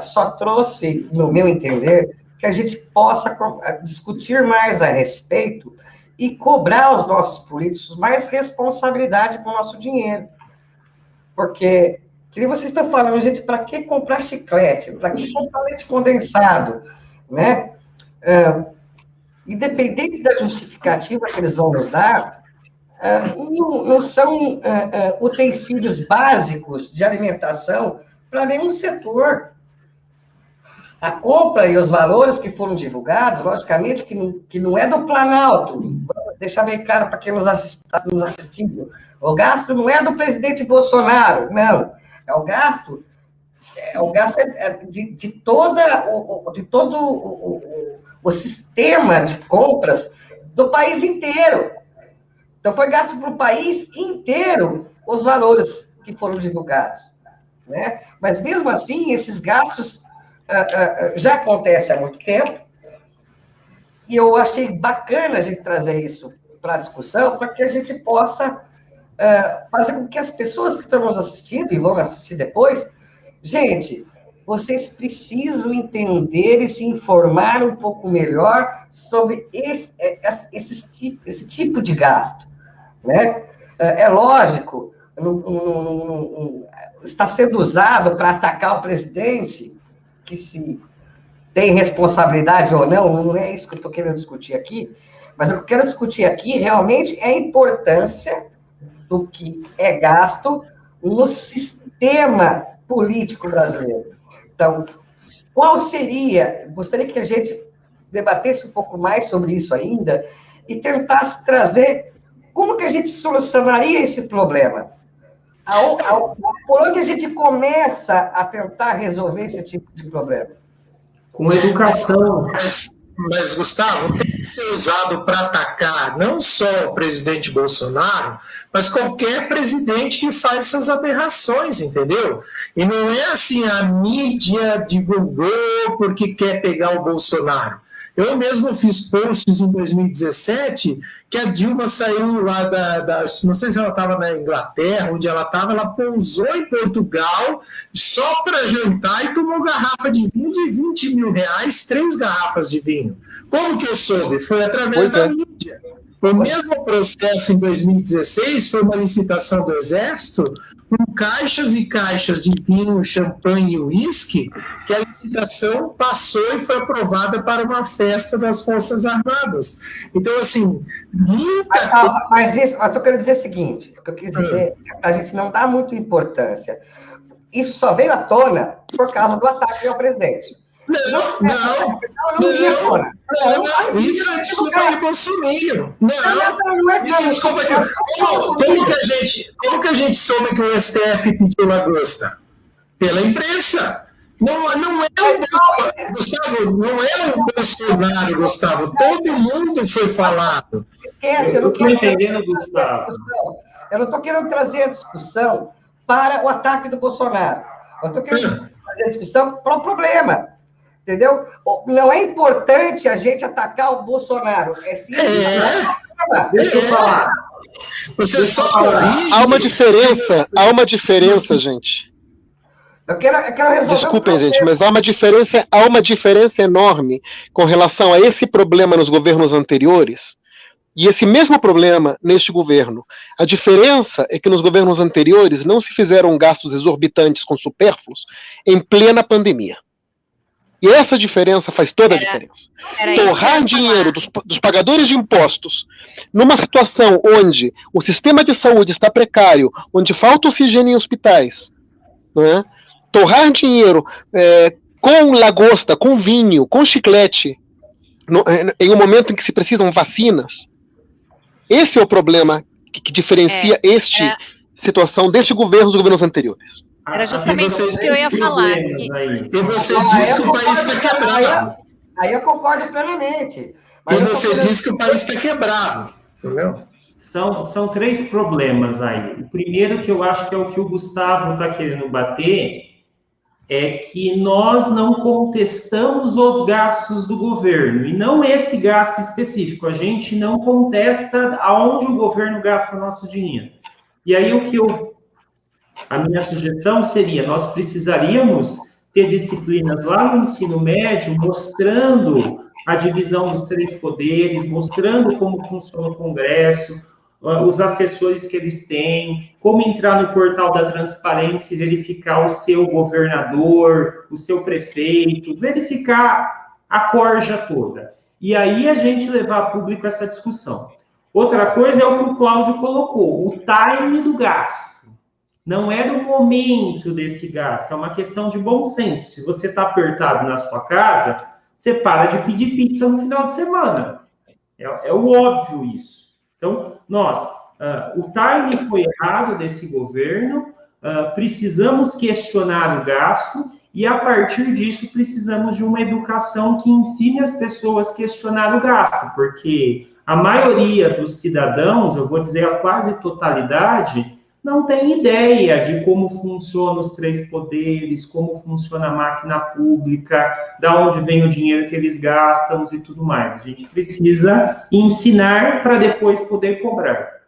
só trouxe, no meu entender, que a gente possa discutir mais a respeito e cobrar os nossos políticos mais responsabilidade com o nosso dinheiro. Porque, que vocês estão falando, gente, para que comprar chiclete? Para que comprar leite condensado? Né? Independente da justificativa que eles vão nos dar, não são utensílios básicos de alimentação para nenhum setor. A compra e os valores que foram divulgados, logicamente, que não é do Planalto. Vou deixar bem claro para quem está nos assistindo. O gasto não é do presidente Bolsonaro, não. É o gasto de todo o sistema de compras do país inteiro. Então, foi gasto para o país inteiro os valores que foram divulgados. Né? Mas, mesmo assim, esses gastos já acontecem há muito tempo, e eu achei bacana a gente trazer isso para a discussão, para que a gente possa fazer com que as pessoas que estão nos assistindo, e vão assistir depois, gente, vocês precisam entender e se informar um pouco melhor sobre esse tipo de gasto. Né? É lógico, está sendo usado para atacar o presidente, que se tem responsabilidade ou não é isso que eu estou querendo discutir aqui, mas o que eu quero discutir aqui realmente é a importância do que é gasto no sistema político brasileiro. Então, qual seria, gostaria que a gente debatesse um pouco mais sobre isso ainda e tentasse trazer como que a gente solucionaria esse problema. Por onde a gente começa a tentar resolver esse tipo de problema? Com educação. Mas, Gustavo, tem que ser usado para atacar não só o presidente Bolsonaro, mas qualquer presidente que faz essas aberrações, entendeu? E não é assim, a mídia divulgou porque quer pegar o Bolsonaro. Eu mesmo fiz posts em 2017 que a Dilma saiu lá não sei se ela estava na Inglaterra, onde ela estava, ela pousou em Portugal só para jantar e tomou garrafa de vinho de 20 mil reais, 3 garrafas de vinho. Como que eu soube? Foi através da mídia. Foi o mesmo processo em 2016, foi uma licitação do Exército, com caixas e caixas de vinho, champanhe e uísque, que a licitação passou e foi aprovada para uma festa das Forças Armadas. Então, assim, Mas isso, eu quero dizer o seguinte, o que eu quis dizer, a gente não dá muita importância. Isso só veio à tona por causa do ataque ao presidente. Não, isso é desculpa de Bolsonaro. Como que a gente soube que o STF pediu lagosta? Pela imprensa. Não é o Gustavo, não é o Bolsonaro, Gustavo. Todo mundo foi falado. Esquece, eu não estou entendendo, Gustavo. Eu não estou querendo trazer a discussão para o ataque do Bolsonaro. Eu estou querendo trazer a discussão para o problema. Entendeu? Não é importante a gente atacar o Bolsonaro. É sim. Deixa eu falar. Você só há uma diferença, gente. Eu quero resolver. Desculpem, gente, mas há uma diferença enorme com relação a esse problema nos governos anteriores e esse mesmo problema neste governo. A diferença é que nos governos anteriores não se fizeram gastos exorbitantes com supérfluos em plena pandemia. E essa diferença faz toda a diferença. Torrar dinheiro dos pagadores de impostos numa situação onde o sistema de saúde está precário, onde falta oxigênio em hospitais, não é? Torrar dinheiro com lagosta, com vinho, com chiclete, em um momento em que se precisam vacinas, esse é o problema que diferencia situação deste governo dos governos anteriores. Era justamente isso que eu ia falar. E você disse que o país está quebrado. Aí eu concordo plenamente. E você disse que o país está quebrado. Entendeu? São 3 problemas aí. O primeiro, que eu acho que é o que o Gustavo está querendo bater, é que nós não contestamos os gastos do governo, e não esse gasto específico, a gente não contesta aonde o governo gasta nosso dinheiro. E aí a minha sugestão seria, nós precisaríamos ter disciplinas lá no ensino médio, mostrando a divisão dos 3 poderes, mostrando como funciona o Congresso, os assessores que eles têm, como entrar no portal da transparência e verificar o seu governador, o seu prefeito, verificar a corja toda. E aí a gente levar a público essa discussão. Outra coisa é o que o Cláudio colocou, o time do gasto. Não é do momento desse gasto, é uma questão de bom senso. Se você está apertado na sua casa, você para de pedir pizza no final de semana. É o óbvio isso. Então, o timing foi errado desse governo, precisamos questionar o gasto e, a partir disso, precisamos de uma educação que ensine as pessoas a questionar o gasto, porque a maioria dos cidadãos, eu vou dizer a quase totalidade, não tem ideia de como funcionam os 3 poderes, como funciona a máquina pública, da onde vem o dinheiro que eles gastam e tudo mais. A gente precisa ensinar para depois poder cobrar.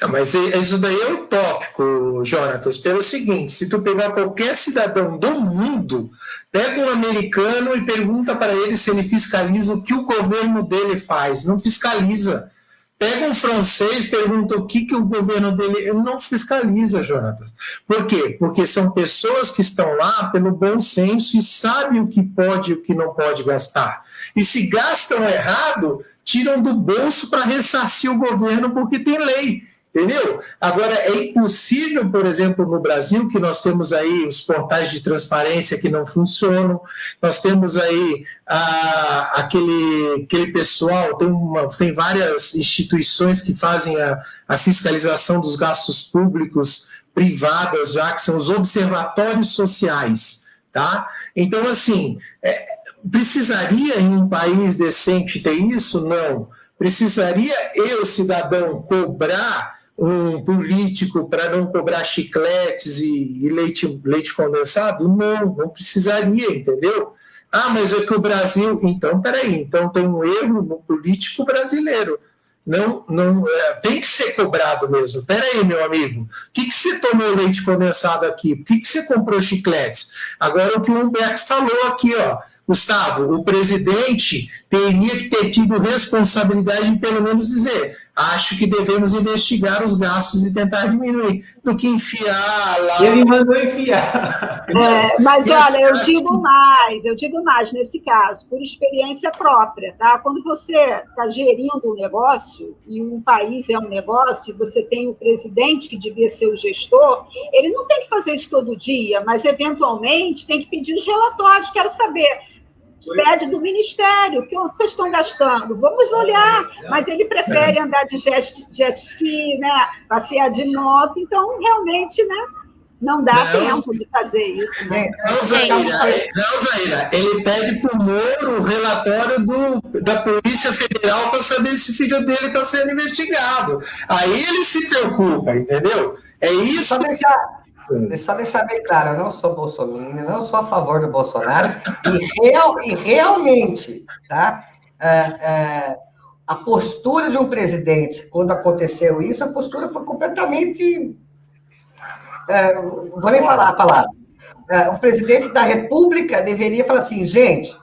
Mas isso daí é utópico, Jonatas, pelo seguinte, se tu pegar qualquer cidadão do mundo, pega um americano e pergunta para ele se ele fiscaliza o que o governo dele faz. Não fiscaliza. Pega um francês, pergunta o que o governo dele não fiscaliza, Jonatas. Por quê? Porque são pessoas que estão lá pelo bom senso e sabem o que pode e o que não pode gastar. E se gastam errado, tiram do bolso para ressarcir o governo porque tem lei. Entendeu? Agora, é impossível, por exemplo, no Brasil, que nós temos aí os portais de transparência que não funcionam, nós temos aí aquele pessoal, tem várias instituições que fazem a fiscalização dos gastos públicos privadas, já que são os observatórios sociais, tá? Então, assim, precisaria em um país decente ter isso? Não. Precisaria eu, cidadão, cobrar um político para não cobrar chicletes e leite condensado? Não precisaria, entendeu? Mas é que o Brasil... Então, peraí, então tem um erro no político brasileiro. Não, tem que ser cobrado mesmo. Peraí, meu amigo, por que você tomou leite condensado aqui? Por que você comprou chicletes? Agora, o que o Humberto falou aqui, ó, Gustavo, o presidente teria que ter tido responsabilidade de pelo menos dizer: acho que devemos investigar os gastos e tentar diminuir, do que enfiar lá. Ele mandou enfiar. Mas olha, eu digo mais nesse caso, por experiência própria, tá? Quando você está gerindo um negócio, e um país é um negócio, e você tem o presidente que devia ser o gestor, ele não tem que fazer isso todo dia, mas eventualmente tem que pedir os relatórios, quero saber. Pede do Ministério, o que vocês estão gastando? Vamos olhar, mas ele prefere andar de jet ski, né? Passear de moto, então realmente, né? Não dá tempo de fazer isso, né? Não, Zaira, ele pede para o Moro o relatório da Polícia Federal para saber se o filho dele está sendo investigado. Aí ele se preocupa, entendeu? É isso. Só deixar bem claro, eu não sou bolsominion, não sou a favor do Bolsonaro, e realmente, tá? A postura de um presidente, quando aconteceu isso, a postura foi completamente... não vou nem falar a palavra. O presidente da República deveria falar assim, gente,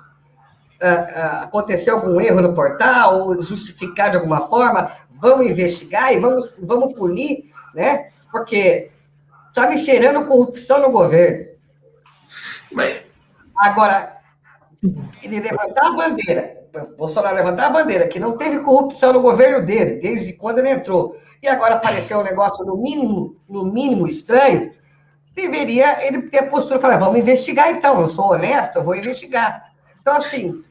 aconteceu algum erro no portal, ou justificar de alguma forma, vamos investigar e vamos punir, né? Porque... está me cheirando corrupção no governo. Agora, ele levantar a bandeira, Bolsonaro levantar a bandeira, que não teve corrupção no governo dele, desde quando ele entrou, e agora apareceu um negócio no mínimo estranho, deveria ele ter a postura e falar, vamos investigar então, eu sou honesto, eu vou investigar. Então, assim,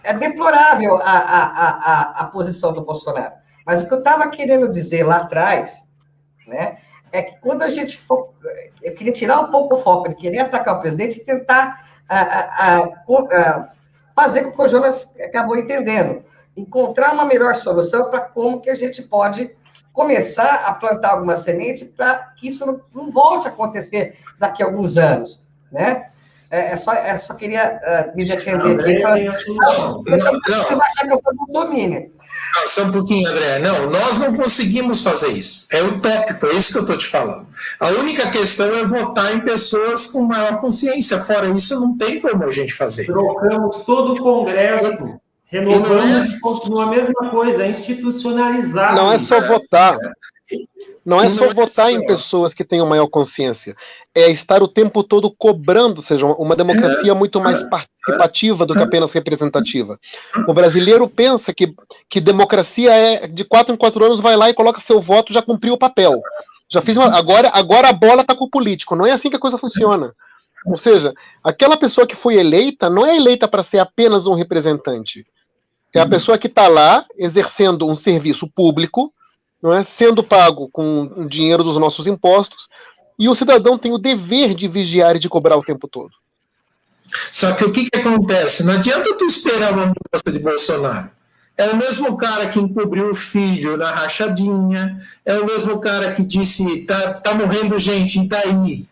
é deplorável a posição do Bolsonaro. Mas o que eu estava querendo dizer lá atrás, né, é que quando a gente for... Eu queria tirar um pouco o foco de querer atacar o presidente e tentar fazer com que o Jonas acabou entendendo. Encontrar uma melhor solução para como que a gente pode começar a plantar alguma semente para que isso não volte a acontecer daqui a alguns anos, né? só queria me defender André aqui. tem a solução. Você vai achar que eu sou bolsominion. Não, só um pouquinho, André. Não, nós não conseguimos fazer isso. É utópico, é isso que eu estou te falando. A única questão é votar em pessoas com maior consciência. Fora isso, não tem como a gente fazer. Trocamos todo o Congresso, renovamos e continua a mesma coisa, é institucionalizado. Não é só votar. Não é só votar em pessoas que tenham maior consciência. É estar o tempo todo cobrando, ou seja, uma democracia muito mais participativa do que apenas representativa. O brasileiro pensa que democracia é de 4 em 4 anos, vai lá e coloca seu voto, já cumpriu o papel. Já fiz agora a bola está com o político. Não é assim que a coisa funciona. Ou seja, aquela pessoa que foi eleita não é eleita para ser apenas um representante. É a pessoa que está lá exercendo um serviço público, não é, sendo pago com o dinheiro dos nossos impostos, e o cidadão tem o dever de vigiar e de cobrar o tempo todo. Só que o que acontece? Não adianta tu esperar uma mudança de Bolsonaro. É o mesmo cara que encobriu o filho na rachadinha, é o mesmo cara que disse tá morrendo gente em Itaí.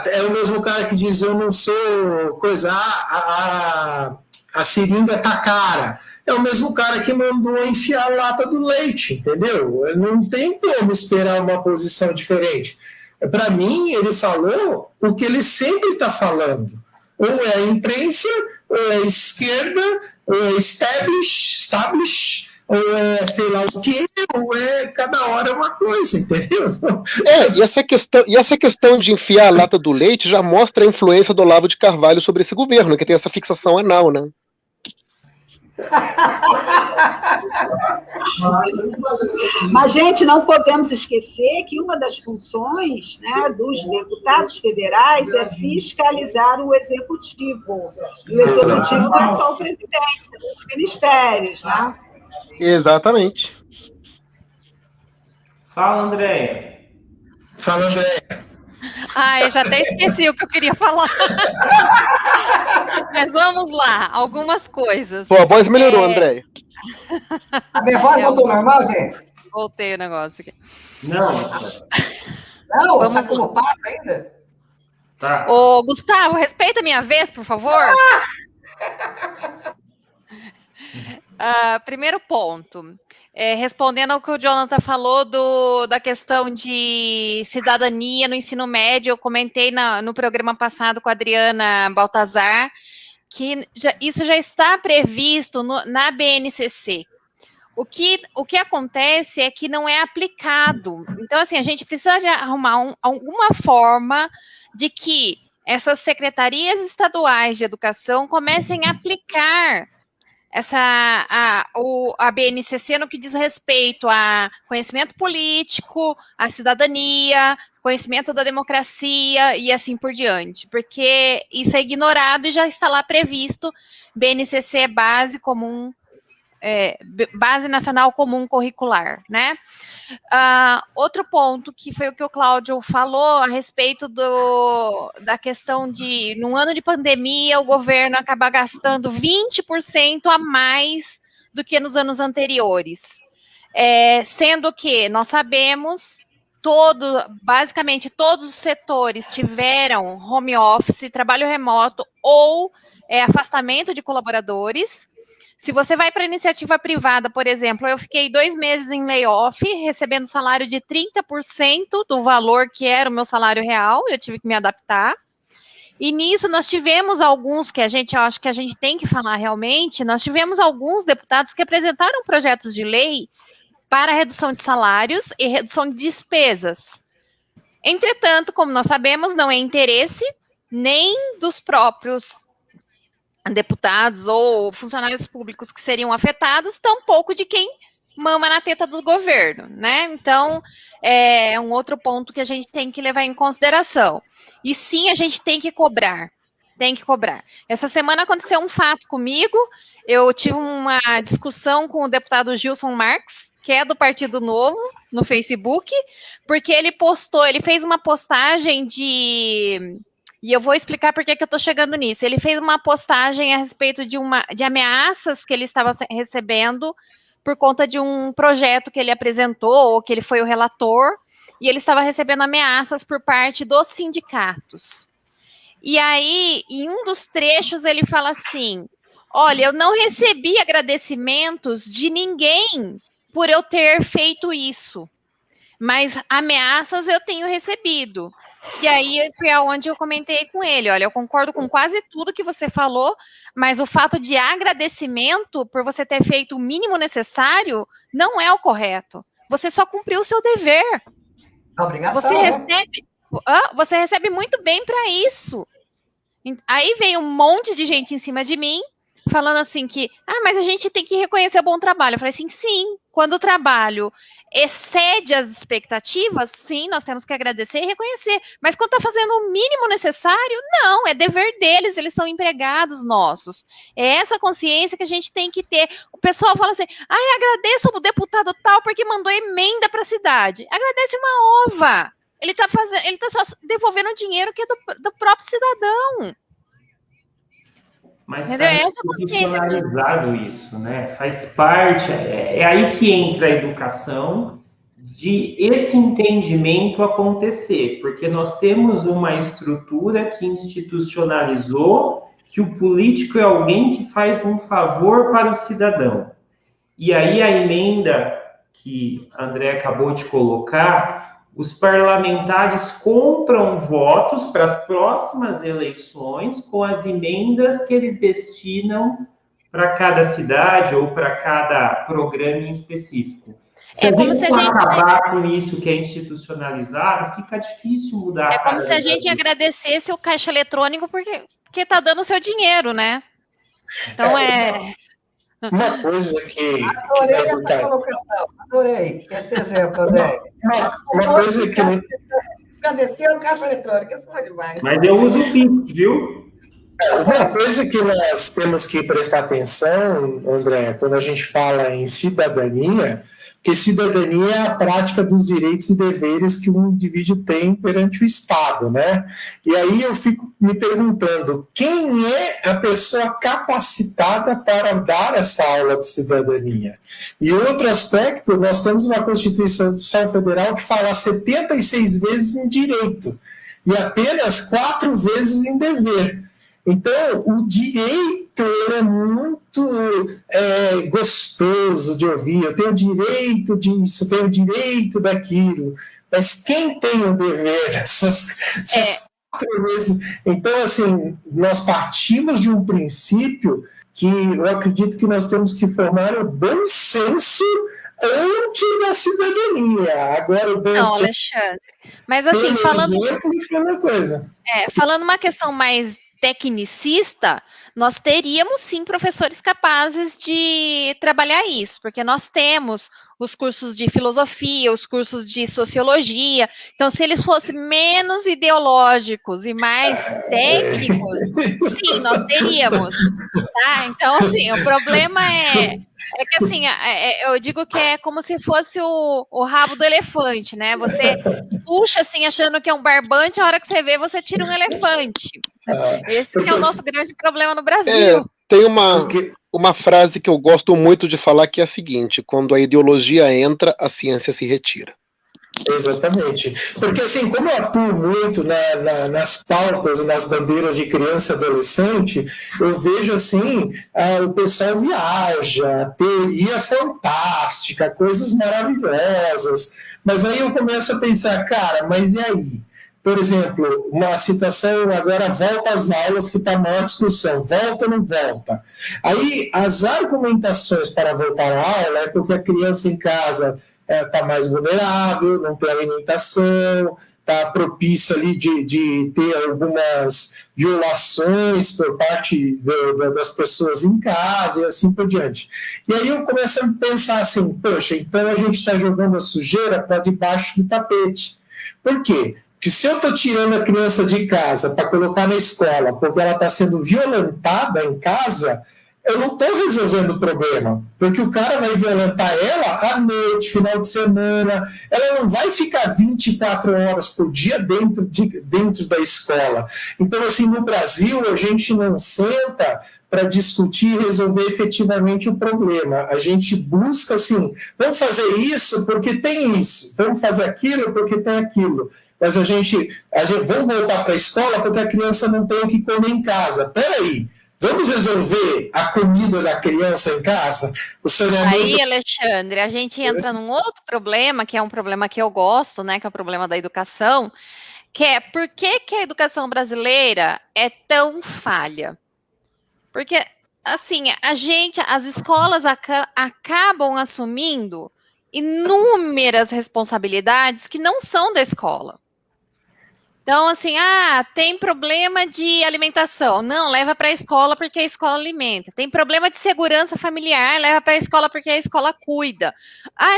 É o mesmo cara que diz eu não sou coisa, a seringa tá cara. É o mesmo cara que mandou enfiar a lata do leite, entendeu? Não tem como esperar uma posição diferente. Para mim, ele falou o que ele sempre está falando. Ou é a imprensa, ou é a esquerda, ou é establish, ou é sei lá o quê, ou é cada hora uma coisa, entendeu? E essa questão de enfiar a lata do leite já mostra a influência do Olavo de Carvalho sobre esse governo, que tem essa fixação anal, né? Mas, gente, não podemos esquecer que uma das funções, né, dos deputados federais é fiscalizar o executivo. E o executivo não é só o presidente, são os ministérios, né? Exatamente. Fala, Andréia. Fala, Andréia. Eu já até esqueci o que eu queria falar. Mas vamos lá, algumas coisas. Pô, a voz melhorou, Andréia. A minha voz voltou normal, gente? Voltei o negócio aqui. Não, Vamos tá como pato ainda? Tá. Ô, Gustavo, respeita a minha vez, por favor. Primeiro ponto. Respondendo ao que o Jonathan falou da questão de cidadania no ensino médio, eu comentei no programa passado com a Adriana Baltazar que isso já está previsto na BNCC. O que acontece é que não é aplicado. Então, assim, a gente precisa de arrumar alguma forma de que essas secretarias estaduais de educação comecem a aplicar a BNCC no que diz respeito a conhecimento político, a cidadania, conhecimento da democracia e assim por diante, porque isso é ignorado e já está lá previsto. BNCC é base comum, base nacional comum curricular, né? Outro ponto que foi o que o Cláudio falou a respeito da questão de, num ano de pandemia, o governo acaba gastando 20% a mais do que nos anos anteriores. Sendo que nós sabemos, basicamente todos os setores tiveram home office, trabalho remoto ou afastamento de colaboradores. Se você vai para a iniciativa privada, por exemplo, eu fiquei 2 meses em layoff, recebendo salário de 30% do valor que era o meu salário real, eu tive que me adaptar. E nisso nós tivemos alguns, que eu acho que a gente tem que falar realmente, nós tivemos alguns deputados que apresentaram projetos de lei para redução de salários e redução de despesas. Entretanto, como nós sabemos, não é interesse nem dos próprios deputados ou funcionários públicos que seriam afetados, tampouco de quem mama na teta do governo, né? Então, é um outro ponto que a gente tem que levar em consideração. E sim, a gente tem que cobrar. Essa semana aconteceu um fato comigo, eu tive uma discussão com o deputado Gilson Marques, que é do Partido Novo, no Facebook, porque ele fez uma postagem e eu vou explicar por que eu estou chegando nisso. Ele fez uma postagem a respeito de ameaças que ele estava recebendo por conta de um projeto que ele apresentou, ou que ele foi o relator, e ele estava recebendo ameaças por parte dos sindicatos. E aí, em um dos trechos, ele fala assim: olha, eu não recebi agradecimentos de ninguém por eu ter feito isso, mas ameaças eu tenho recebido. E aí foi aonde eu comentei com ele: olha, eu concordo com quase tudo que você falou, mas o fato de agradecimento por você ter feito o mínimo necessário não é o correto. Você só cumpriu o seu dever. Obrigação, Você recebe muito bem para isso. Aí vem um monte de gente em cima de mim, falando assim que, mas a gente tem que reconhecer o bom trabalho. Eu falei assim, sim, quando o trabalho excede as expectativas, sim, nós temos que agradecer e reconhecer. Mas quando está fazendo o mínimo necessário, não, é dever deles, eles são empregados nossos. É essa consciência que a gente tem que ter. O pessoal fala assim, agradeço o deputado tal porque mandou emenda para a cidade. Agradece uma ova. Ele tá só devolvendo o dinheiro que é do próprio cidadão. Mas está institucionalizado isso, né? Faz parte, é aí que entra a educação de esse entendimento acontecer, porque nós temos uma estrutura que institucionalizou que o político é alguém que faz um favor para o cidadão. E aí a emenda que André acabou de colocar, os parlamentares compram votos para as próximas eleições com as emendas que eles destinam para cada cidade ou para cada programa em específico. Se a gente acabar com isso que é institucionalizado, fica difícil mudar. É como se a gente agradecesse o caixa eletrônico porque está dando o seu dinheiro, né? Então Uma coisa que... Adorei essa colocação, adorei esse exemplo, André. Uma coisa que... Agradecer o caixa eletrônico, isso foi demais. Mas eu uso o Pix, viu? Uma coisa que nós temos que prestar atenção, André, quando a gente fala em cidadania, que cidadania é a prática dos direitos e deveres que um indivíduo tem perante o Estado, né? E aí eu fico me perguntando, quem é a pessoa capacitada para dar essa aula de cidadania? E outro aspecto, nós temos uma Constituição Federal que fala 76 vezes em direito e apenas 4 vezes em dever. Então, o direito é muito gostoso de ouvir. Eu tenho direito disso, eu tenho direito daquilo. Mas quem tem o dever? Essas 4 vezes. Então, assim, nós partimos de um princípio que eu acredito que nós temos que formar o bom senso antes da cidadania. Agora, o bom senso... Não, Alexandre. Mas, assim, falando uma questão mais tecnicista, nós teríamos sim professores capazes de trabalhar isso, porque nós temos os cursos de filosofia, os cursos de sociologia. Então, se eles fossem menos ideológicos e mais técnicos, sim, nós teríamos, tá? Então, assim, o problema é que, assim, eu digo que é como se fosse o rabo do elefante, né? Você puxa, assim, achando que é um barbante, a hora que você vê, você tira um elefante. Esse que é o nosso grande problema no Brasil. Tem uma frase que eu gosto muito de falar, que é a seguinte: quando a ideologia entra, a ciência se retira. Exatamente. Porque, assim, como eu atuo muito nas pautas e nas bandeiras de criança e adolescente, eu vejo, assim, o pessoal viaja, teoria fantástica, coisas maravilhosas, mas aí eu começo a pensar, cara, mas e aí? Por exemplo, uma citação agora, volta às aulas, que está a maior discussão, volta ou não volta? Aí, as argumentações para voltar à aula é porque a criança em casa está mais vulnerável, não tem alimentação, está propícia ali de ter algumas violações por parte das pessoas em casa e assim por diante. E aí eu começo a pensar assim, poxa, então a gente está jogando a sujeira para debaixo do tapete. Por quê? Porque se eu estou tirando a criança de casa para colocar na escola porque ela está sendo violentada em casa, eu não estou resolvendo o problema, porque o cara vai violentar ela à noite, final de semana, ela não vai ficar 24 horas por dia dentro da escola. Então, assim, no Brasil, a gente não senta para discutir e resolver efetivamente o problema. A gente busca, assim, vamos fazer isso porque tem isso, vamos fazer aquilo porque tem aquilo. mas a gente vamos voltar para a escola porque a criança não tem o que comer em casa. Peraí, vamos resolver a comida da criança em casa? O saneamento... Aí, Alexandre, a gente entra num outro problema, que é um problema que eu gosto, né, que é o problema da educação, que é por que a educação brasileira é tão falha? Porque, assim, as escolas acabam assumindo inúmeras responsabilidades que não são da escola. Então, assim, tem problema de alimentação. Não, leva para a escola porque a escola alimenta. Tem problema de segurança familiar, leva para a escola porque a escola cuida.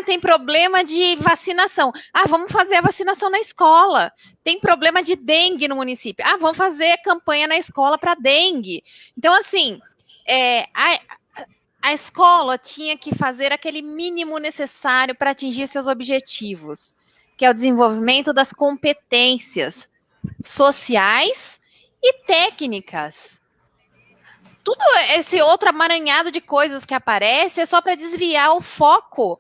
Tem problema de vacinação. Vamos fazer a vacinação na escola. Tem problema de dengue no município. Vamos fazer campanha na escola para dengue. Então, assim, a escola tinha que fazer aquele mínimo necessário para atingir seus objetivos, que é o desenvolvimento das competências sociais e técnicas. Tudo esse outro amaranhado de coisas que aparece é só para desviar o foco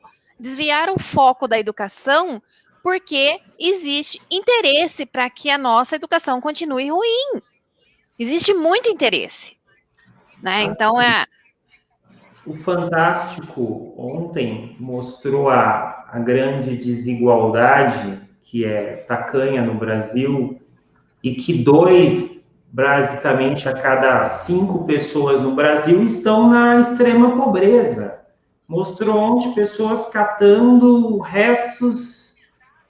da educação, porque existe interesse para que a nossa educação continue ruim. Existe muito interesse, né? Então O Fantástico ontem mostrou a grande desigualdade que é tacanha no Brasil e que basicamente, a cada 5 pessoas no Brasil estão na extrema pobreza. Mostrou ontem pessoas catando restos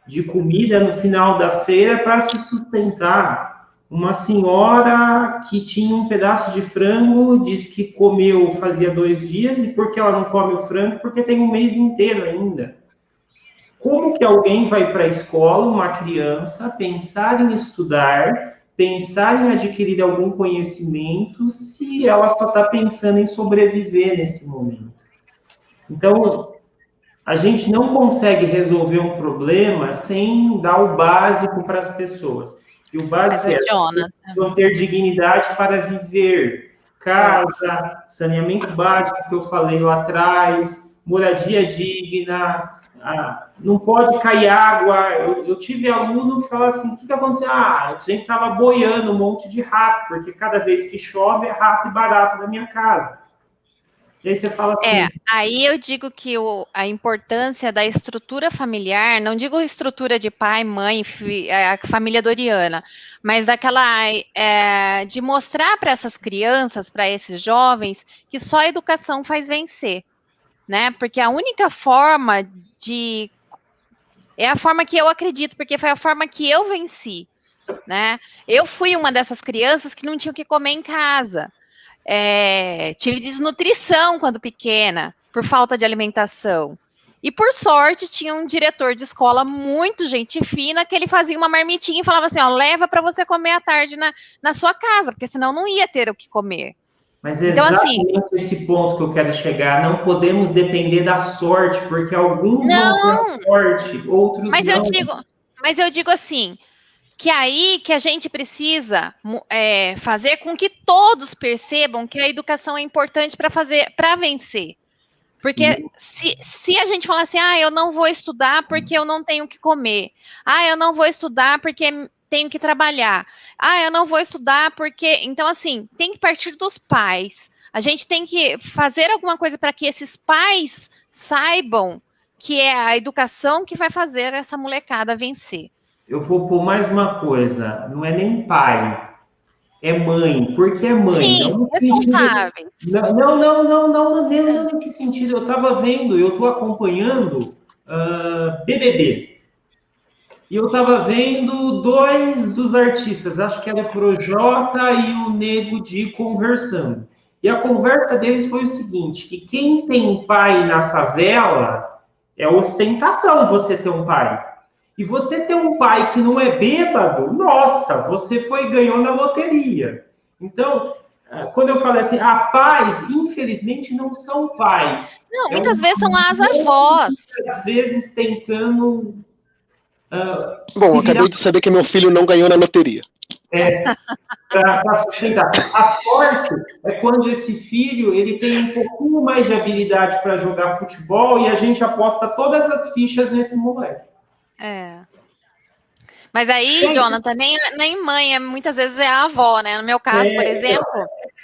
de comida no final da feira para se sustentar. Uma senhora que tinha um pedaço de frango, disse que comeu fazia 2 dias, e por que ela não come o frango? Porque tem um mês inteiro ainda. Como que alguém vai para a escola, uma criança, pensar em estudar, pensar em adquirir algum conhecimento, se ela só está pensando em sobreviver nesse momento? Então, a gente não consegue resolver um problema sem dar o básico para as pessoas. E o básico é ter dignidade para viver. Casa, saneamento básico que eu falei lá atrás, moradia digna, não pode cair água. Eu tive aluno que falava assim, o que aconteceu? A gente estava boiando um monte de rato, porque cada vez que chove é rato e barata na minha casa. E aí você fala assim... aí eu digo que a importância da estrutura familiar, não digo estrutura de pai, mãe, a família doriana, mas de mostrar para essas crianças, para esses jovens, que só a educação faz vencer, né? Porque a única forma é a forma que eu acredito, porque foi a forma que eu venci, né? Eu fui uma dessas crianças que não tinha o que comer em casa. Tive desnutrição quando pequena, por falta de alimentação. E, por sorte, tinha um diretor de escola muito gente fina, que ele fazia uma marmitinha e falava assim, leva para você comer à tarde na sua casa, porque senão não ia ter o que comer. Mas é exatamente esse ponto que eu quero chegar. Não podemos depender da sorte, porque alguns vão ter sorte, outros não. Mas eu digo assim, que aí que a gente precisa fazer com que todos percebam que a educação é importante para vencer. Porque se a gente falar assim, eu não vou estudar porque eu não tenho o que comer. Eu não vou estudar porque tenho que trabalhar. Eu não vou estudar porque... Então, assim, tem que partir dos pais. A gente tem que fazer alguma coisa para que esses pais saibam que é a educação que vai fazer essa molecada vencer. Eu vou pôr mais uma coisa, não é nem pai, é mãe, porque é mãe. Sim, não responsáveis. Não, nesse sentido, eu estava vendo, eu estou acompanhando BBB, e eu estava vendo 2 dos artistas, acho que era o Projota e o Nego Di conversando, e a conversa deles foi o seguinte, que quem tem pai na favela é ostentação você ter um pai. E você ter um pai que não é bêbado, nossa, você ganhou na loteria. Então, quando eu falo assim, pais, infelizmente, não são pais. Não, muitas vezes são as avós. Às vezes tentando... Bom, acabei de saber que meu filho não ganhou na loteria. Para sustentar. A sorte é quando esse filho ele tem um pouquinho mais de habilidade para jogar futebol e a gente aposta todas as fichas nesse moleque. Mas aí, Jonathan, nem mãe, muitas vezes é a avó, né? No meu caso, por exemplo.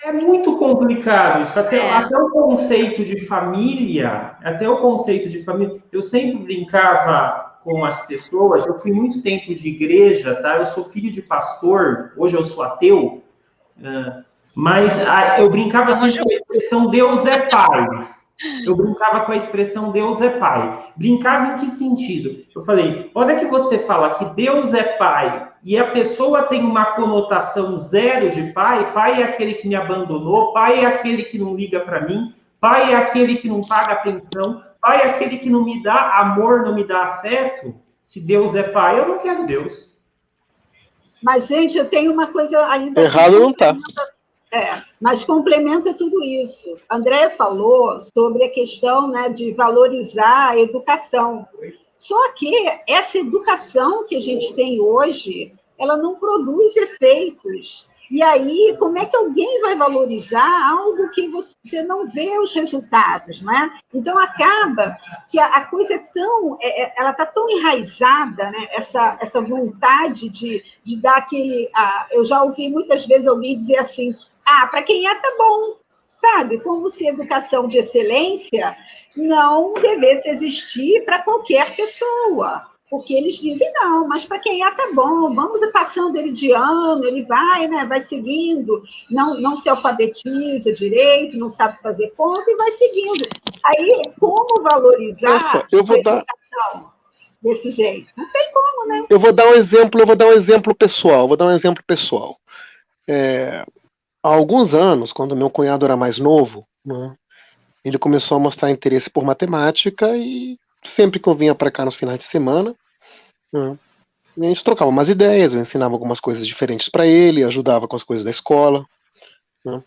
É muito complicado isso. Até o conceito de família, eu sempre brincava com as pessoas. Eu fui muito tempo de igreja, tá? Eu sou filho de pastor, hoje eu sou ateu, mas eu brincava assim com a expressão Deus é Pai. Eu brincava com a expressão Deus é Pai. Brincava em que sentido? Eu falei, olha que você fala que Deus é Pai e a pessoa tem uma conotação zero de pai. Pai é aquele que me abandonou, pai é aquele que não liga para mim, pai é aquele que não paga a pensão, pai é aquele que não me dá amor, não me dá afeto. Se Deus é Pai, eu não quero Deus. Mas, gente, eu tenho uma coisa ainda... Errado não está. Mas complementa tudo isso. André falou sobre a questão, né, de valorizar a educação. Só que essa educação que a gente tem hoje, ela não produz efeitos. E aí, como é que alguém vai valorizar algo que você não vê os resultados, né? Então, acaba que a coisa é tão... ela está tão enraizada, né? Essa vontade de dar aquele... eu já ouvi muitas vezes alguém dizer assim, para quem tá bom, sabe? Como se educação de excelência não devesse existir para qualquer pessoa. Porque eles dizem, não, mas para quem tá bom, vamos passando ele de ano, ele vai, né, vai seguindo, não se alfabetiza direito, não sabe fazer conta e vai seguindo. Aí, como valorizar a educação desse jeito? Não tem como, né? Eu vou dar um exemplo pessoal. Há alguns anos, quando meu cunhado era mais novo, né, ele começou a mostrar interesse por matemática e sempre que eu vinha para cá nos finais de semana, né, a gente trocava umas ideias, eu ensinava algumas coisas diferentes para ele, ajudava com as coisas da escola. Né.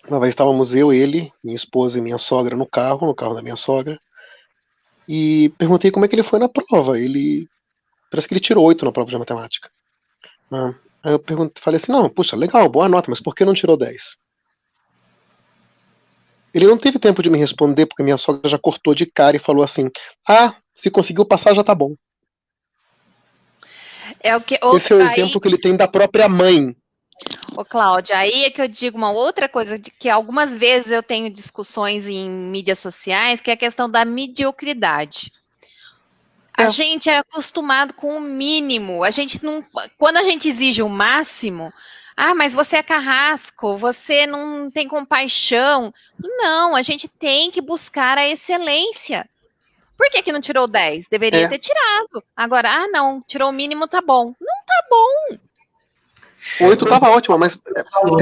Uma vez estávamos eu, ele, minha esposa e minha sogra no carro da minha sogra, e perguntei como é que ele foi na prova. Parece que ele tirou 8 na prova de matemática. Né. Aí eu falei assim, não, puxa, legal, boa nota, mas por que não tirou 10? Ele não teve tempo de me responder, porque minha sogra já cortou de cara e falou assim, se conseguiu passar já tá bom. Esse é o exemplo que ele tem da própria mãe. Ô, Cláudia, aí é que eu digo uma outra coisa, que algumas vezes eu tenho discussões em mídias sociais, que é a questão da mediocridade. A gente é acostumado com o mínimo, quando a gente exige o máximo, mas você é carrasco, você não tem compaixão. Não, a gente tem que buscar a excelência. Por que não tirou 10? Deveria ter tirado. Agora, não, tirou o mínimo, tá bom. Não tá bom. 8 tava ótimo, mas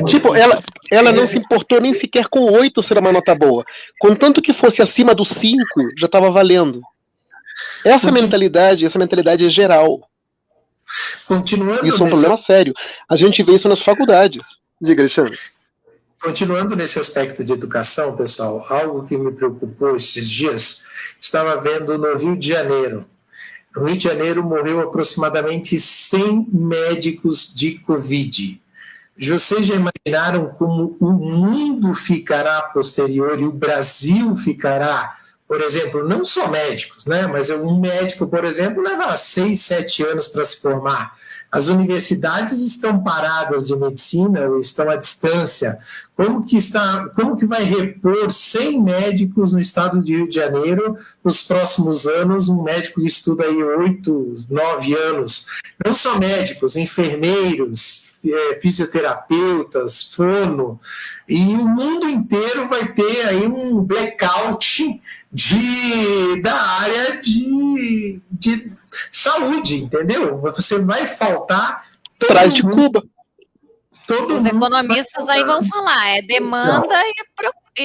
tipo, ela não se importou nem sequer com 8 ser uma nota boa. Contanto que fosse acima do 5, já estava valendo. Essa mentalidade é geral. Continuando isso é um problema sério. A gente vê isso nas faculdades. Diga, Alexandre. Continuando nesse aspecto de educação, pessoal, algo que me preocupou esses dias, estava vendo no Rio de Janeiro. No Rio de Janeiro morreu aproximadamente 100 médicos de Covid. Vocês já imaginaram como o mundo ficará posterior e o Brasil ficará? Por exemplo, não só médicos, né? Mas um médico, por exemplo, leva 6, 7 anos para se formar. As universidades estão paradas de medicina ou estão à distância. Como que vai repor 100 médicos no estado de Rio de Janeiro nos próximos anos? Um médico que estuda aí 8, 9 anos. Não só médicos, enfermeiros, fisioterapeutas, fono. E o mundo inteiro vai ter aí um blackout da área de saúde, entendeu? Você vai faltar... Traz de Cuba. Os economistas aí vão falar,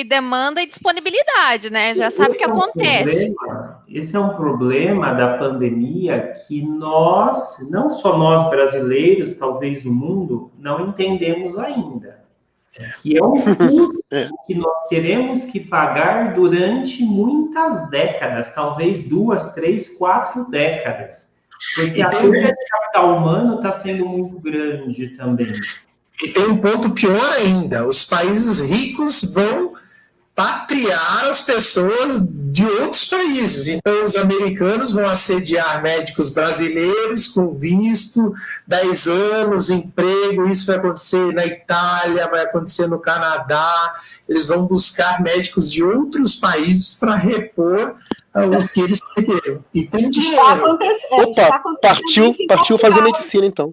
demanda e disponibilidade, né? Já sabe o que acontece. Esse é um problema da pandemia que nós, não só nós brasileiros, talvez o mundo, não entendemos ainda. Que é um custo que nós teremos que pagar durante muitas décadas, talvez 2, 3, 4 décadas. Porque a perda de capital humano está sendo muito grande também. E tem um ponto pior ainda, os países ricos vão repatriar as pessoas de outros países. Então, os americanos vão assediar médicos brasileiros com visto, 10 anos, emprego, isso vai acontecer na Itália, vai acontecer no Canadá, eles vão buscar médicos de outros países para repor o que eles perderam. E tem dinheiro. Opa, partiu fazer medicina, então.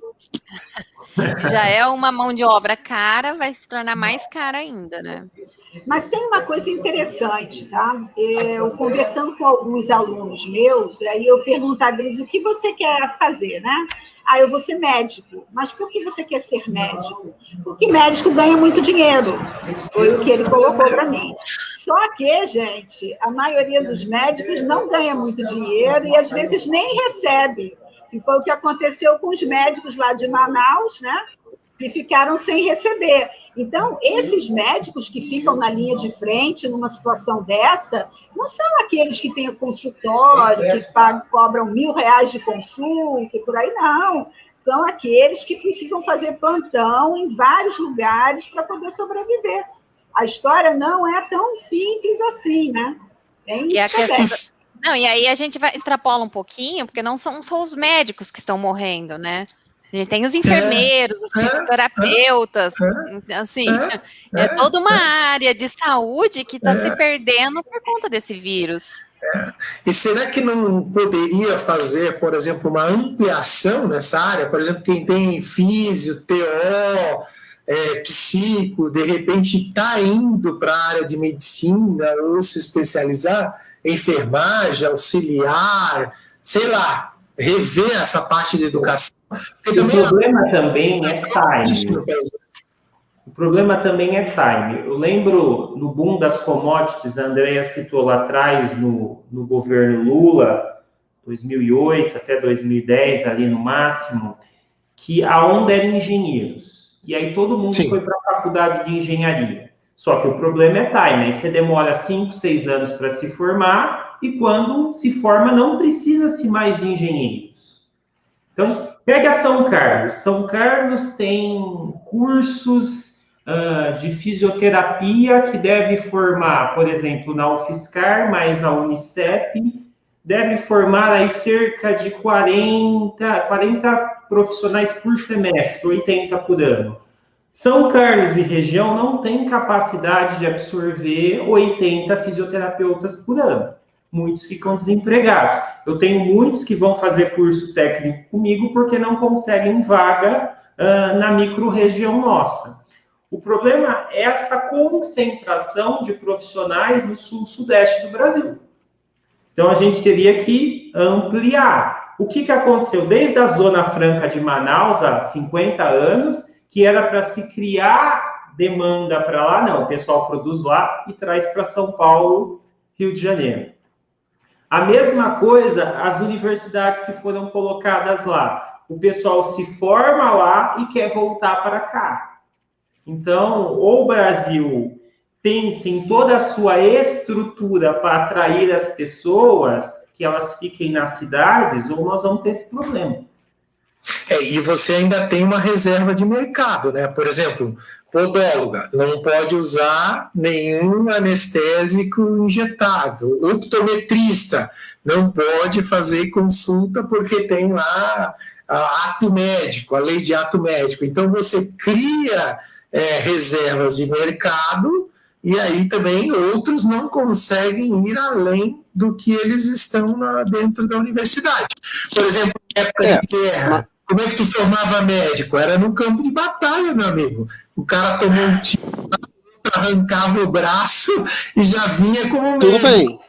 Já é uma mão de obra cara, vai se tornar mais cara ainda, né? Mas tem uma coisa interessante, tá? Eu conversando com alguns alunos meus, aí eu perguntava a eles o que você quer fazer, né? Ah, eu vou ser médico. Mas por que você quer ser médico? Porque médico ganha muito dinheiro. Foi o que ele colocou para mim. Só que, gente, a maioria dos médicos não ganha muito dinheiro e às vezes nem recebe. E foi o que aconteceu com os médicos lá de Manaus, né? Que ficaram sem receber. Então, esses médicos que ficam na linha de frente numa situação dessa, não são aqueles que têm o consultório, que cobram R$1.000 de consulta, por aí não. São aqueles que precisam fazer plantão em vários lugares para poder sobreviver. A história não é tão simples assim, né? Tem E a isso questão... também. Não, e aí a gente extrapola um pouquinho, porque não são só os médicos que estão morrendo, né? A gente tem os enfermeiros, os fisioterapeutas, assim, é toda uma área de saúde que está se perdendo por conta desse vírus. E será que não poderia fazer, por exemplo, uma ampliação nessa área? Por exemplo, quem tem físio, TO, psico, de repente está indo para a área de medicina ou se especializar, enfermagem, auxiliar, sei lá, rever essa parte de educação. O problema também é time. O problema também é time. Eu lembro no boom das commodities, a Andrea citou lá atrás, no governo Lula, 2008 até 2010, ali no máximo, que a onda era engenheiros. E aí todo mundo foi para a faculdade de engenharia. Só que o problema é time. Aí você demora 5, 6 anos para se formar e quando se forma não precisa-se mais de engenheiros. Então, pega São Carlos. São Carlos tem cursos de fisioterapia que deve formar, por exemplo, na UFSCar, mais a Unicep, deve formar aí cerca de 40 profissionais por semestre, 80 por ano. São Carlos e região não tem capacidade de absorver 80 fisioterapeutas por ano. Muitos ficam desempregados. Eu tenho muitos que vão fazer curso técnico comigo porque não conseguem vaga na micro-região nossa. O problema é essa concentração de profissionais no sul-sudeste do Brasil. Então, a gente teria que ampliar. O que aconteceu? Desde a Zona Franca de Manaus, há 50 anos, que era para se criar demanda para lá, não. O pessoal produz lá e traz para São Paulo, Rio de Janeiro. A mesma coisa, as universidades que foram colocadas lá. O pessoal se forma lá e quer voltar para cá. Então, ou o Brasil pense em toda a sua estrutura para atrair as pessoas, que elas fiquem nas cidades, ou nós vamos ter esse problema. E você ainda tem uma reserva de mercado, né? Por exemplo, podóloga não pode usar nenhum anestésico injetável. Optometrista não pode fazer consulta porque tem lá ato médico, a lei de ato médico. Então, você cria reservas de mercado e aí também outros não conseguem ir além do que eles estão dentro da universidade. Por exemplo, em época de guerra, como é que tu formava médico? Era no campo de batalha, meu amigo. O cara tomou um tiro, arrancava o braço e já vinha como médico. Tudo bem.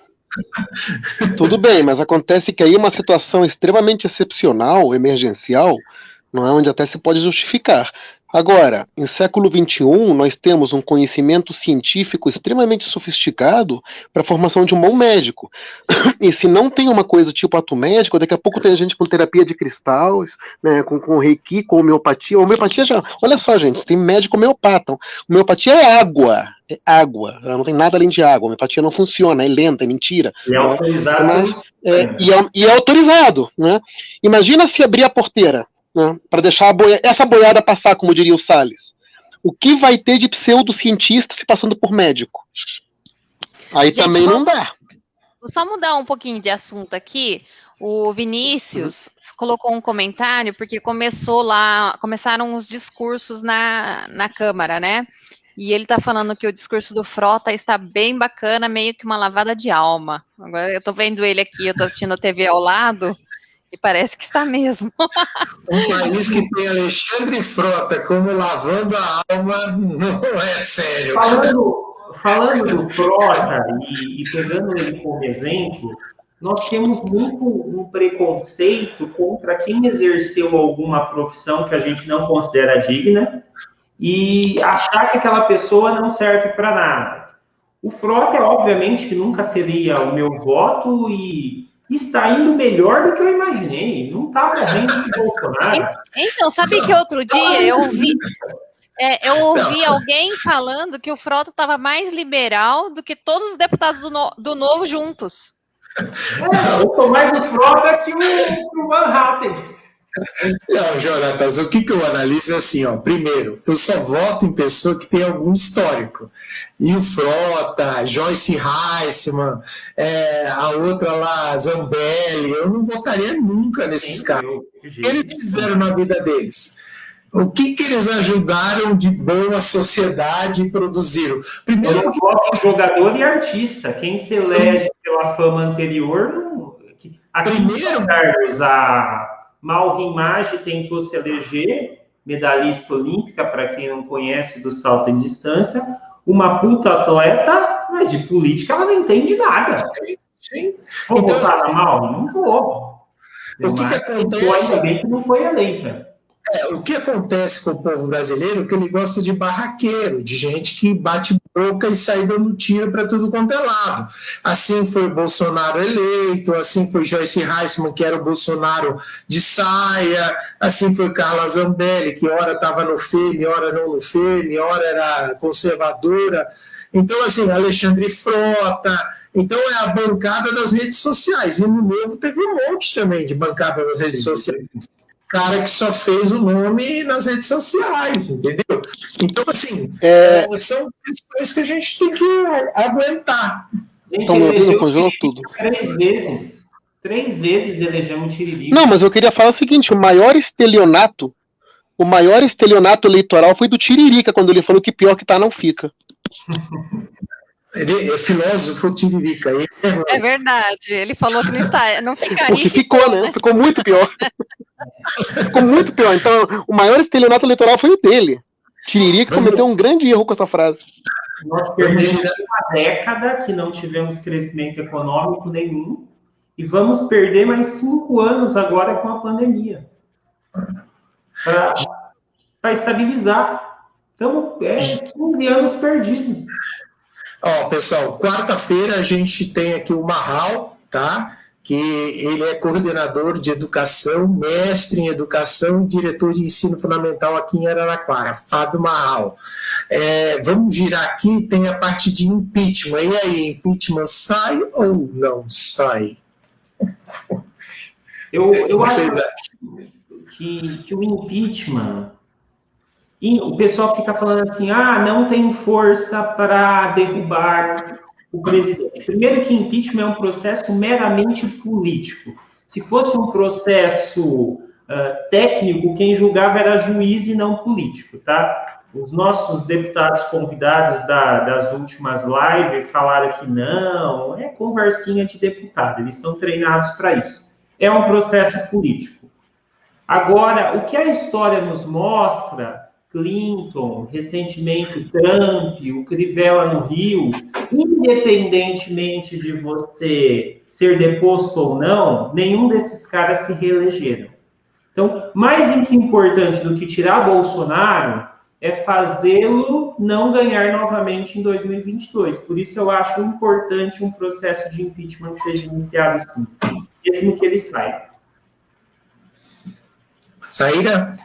Tudo bem, mas acontece que aí uma situação extremamente excepcional, emergencial, não é onde até se pode justificar. Agora, em século XXI, nós temos um conhecimento científico extremamente sofisticado para a formação de um bom médico. E se não tem uma coisa tipo ato médico, daqui a pouco tem gente com terapia de cristais, né, com reiki, com homeopatia. Homeopatia já... Olha só, gente, tem médico homeopata. Homeopatia é água. É água. Ela não tem nada além de água. Homeopatia não funciona, é lenta, é mentira. E é autorizado. Mas, e é autorizado. Né? Imagina se abrir a porteira, né, para deixar essa boiada passar, como diria o Salles. O que vai ter de pseudocientista se passando por médico? Aí Gente, também não dá. Vou só mudar um pouquinho de assunto aqui. O Vinícius colocou um comentário, porque começaram os discursos na Câmara, né? E ele está falando que o discurso do Frota está bem bacana, meio que uma lavada de alma. Agora eu estou vendo ele aqui, eu estou assistindo a TV ao lado, e parece que está mesmo. Um país que tem Alexandre Frota como lavando a alma não é sério. Falando do Frota e pegando ele como exemplo, nós temos muito um preconceito contra quem exerceu alguma profissão que a gente não considera digna e achar que aquela pessoa não serve para nada. O Frota, obviamente, que nunca seria o meu voto e está indo melhor do que eu imaginei. Não está morrendo de Bolsonaro. Então, sabe que outro dia eu ouvi alguém falando que o Frota estava mais liberal do que todos os deputados do Novo juntos. Eu estou mais no Frota que o Manhattan. Não, Jonatas, o que eu analiso é assim, ó. Primeiro, eu só voto em pessoa que tem algum histórico. E o Frota, Joyce Heisman, a outra lá, Zambelli, eu não votaria nunca nesses caras. O que eles fizeram na vida deles? O que eles ajudaram de bom à sociedade e produziram? Primeiro, eu não voto em jogador e artista. Quem se elege pela fama anterior, não... Aqui em São Carlos, a Malvin Maggi tentou se eleger, medalhista olímpica, para quem não conhece, do salto em distância, uma puta atleta, mas de política ela não entende nada. Sim. Vou votar na Malvin? Não vou. O que acontece? Ainda bem que não foi eleita. O que acontece com o povo brasileiro é que ele gosta de barraqueiro, de gente que bate boca e sai dando tiro para tudo quanto é lado. Assim foi o Bolsonaro eleito, assim foi Joyce Heisman, que era o Bolsonaro de saia, assim foi Carla Zambelli, que ora estava no FEME, ora não no FEME, ora era conservadora. Então, assim, Alexandre Frota. Então, é a bancada das redes sociais. E no Novo teve um monte também de bancada das redes sociais. Cara que só fez o nome nas redes sociais, entendeu? Então, assim, são questões que a gente tem que aguentar. Estão me congelou tudo. 3 vezes elegemos o Tiririca. Não, mas eu queria falar o seguinte, o maior estelionato eleitoral foi do Tiririca, quando ele falou que pior que tá não fica. Ele é filósofo Tiririca. É verdade, ele falou que não ficaria. O que ficou, né? Ficou muito pior. Ficou muito pior. Então, o maior estelionato eleitoral foi o dele. Tiririca cometeu um grande erro com essa frase. Nós perdemos uma década que não tivemos crescimento econômico nenhum e vamos perder mais 5 anos agora com a pandemia para estabilizar. Então, 15 anos perdidos. Pessoal, quarta-feira a gente tem aqui o Marral, tá? Que ele é coordenador de educação, mestre em educação e diretor de ensino fundamental aqui em Araraquara, Fábio Marral. Vamos girar aqui, tem a parte de impeachment. E aí, impeachment sai ou não sai? Eu acho que o impeachment... O pessoal fica falando assim, não tem força para derrubar o presidente. Primeiro que impeachment é um processo meramente político. Se fosse um processo técnico, quem julgava era juiz e não político, tá? Os nossos deputados convidados das últimas lives falaram que não, é conversinha de deputado, eles são treinados para isso. É um processo político. Agora, o que a história nos mostra... Clinton, recentemente o Trump, o Crivella no Rio, independentemente de você ser deposto ou não, nenhum desses caras se reelegeram. Então, mais importante do que tirar Bolsonaro é fazê-lo não ganhar novamente em 2022. Por isso eu acho importante um processo de impeachment seja iniciado sim, mesmo que ele saia. Saíra?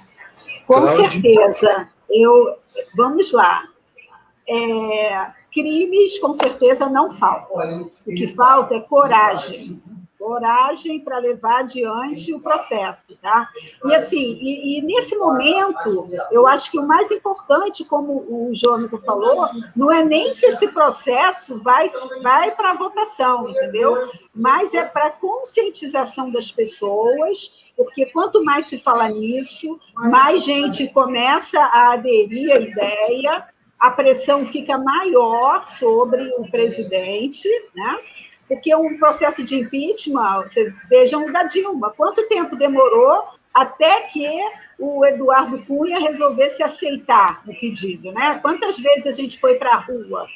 Com certeza. Vamos lá. Crimes, com certeza, não faltam. O que falta é coragem. coragem para levar adiante o processo, tá? E assim, nesse momento, eu acho que o mais importante, como o Jonathan falou, não é nem se esse processo vai para a votação, entendeu? Mas é para a conscientização das pessoas, porque quanto mais se fala nisso, mais gente começa a aderir à ideia, a pressão fica maior sobre o presidente, né? Porque um processo de impeachment, vejam o da Dilma, quanto tempo demorou até que o Eduardo Cunha resolvesse aceitar o pedido, né? Quantas vezes a gente foi para a rua,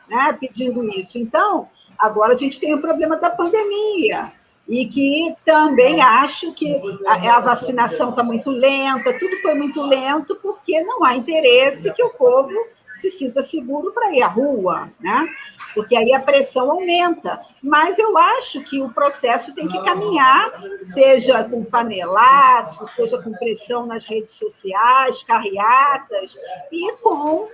né, pedindo isso? Então, agora a gente tem o problema da pandemia, e que também acho que a vacinação está muito lenta, tudo foi muito lento, porque não há interesse que o povo se sinta seguro para ir à rua, né? Porque aí a pressão aumenta. Mas eu acho que o processo tem que caminhar, seja com panelaço, seja com pressão nas redes sociais, carreatas, e com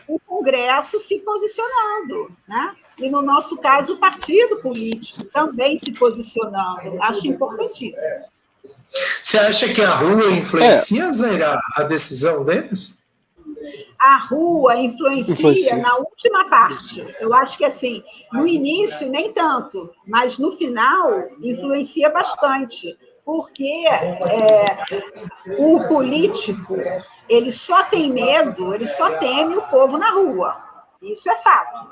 o Congresso se posicionando, né? E, no nosso caso, o partido político também se posicionando. Acho importantíssimo. Você acha que a rua influencia, Zaira, a decisão deles? A rua influencia na última parte. Eu acho que, assim, no início, nem tanto, mas no final, influencia bastante, porque o político, ele só tem medo, ele só teme o povo na rua. Isso é fato.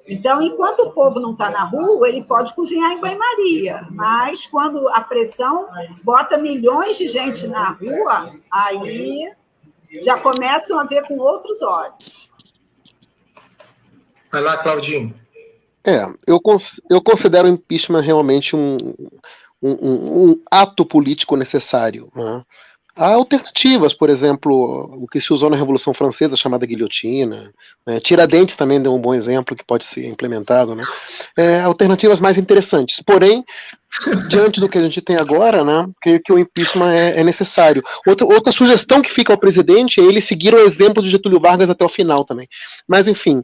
Então, enquanto o povo não está na rua, ele pode cozinhar em banho-maria, mas quando a pressão bota milhões de gente na rua, aí já começam a ver com outros olhos. Vai lá, Claudinho. Eu considero o impeachment realmente um ato político necessário, né? Há alternativas, por exemplo, o que se usou na Revolução Francesa, chamada guilhotina, né? Tiradentes também deu um bom exemplo que pode ser implementado, né? Alternativas mais interessantes. Porém, diante do que a gente tem agora, né, creio que o impeachment é necessário. Outra sugestão que fica ao presidente é ele seguir o exemplo de Getúlio Vargas até o final também. Mas, enfim,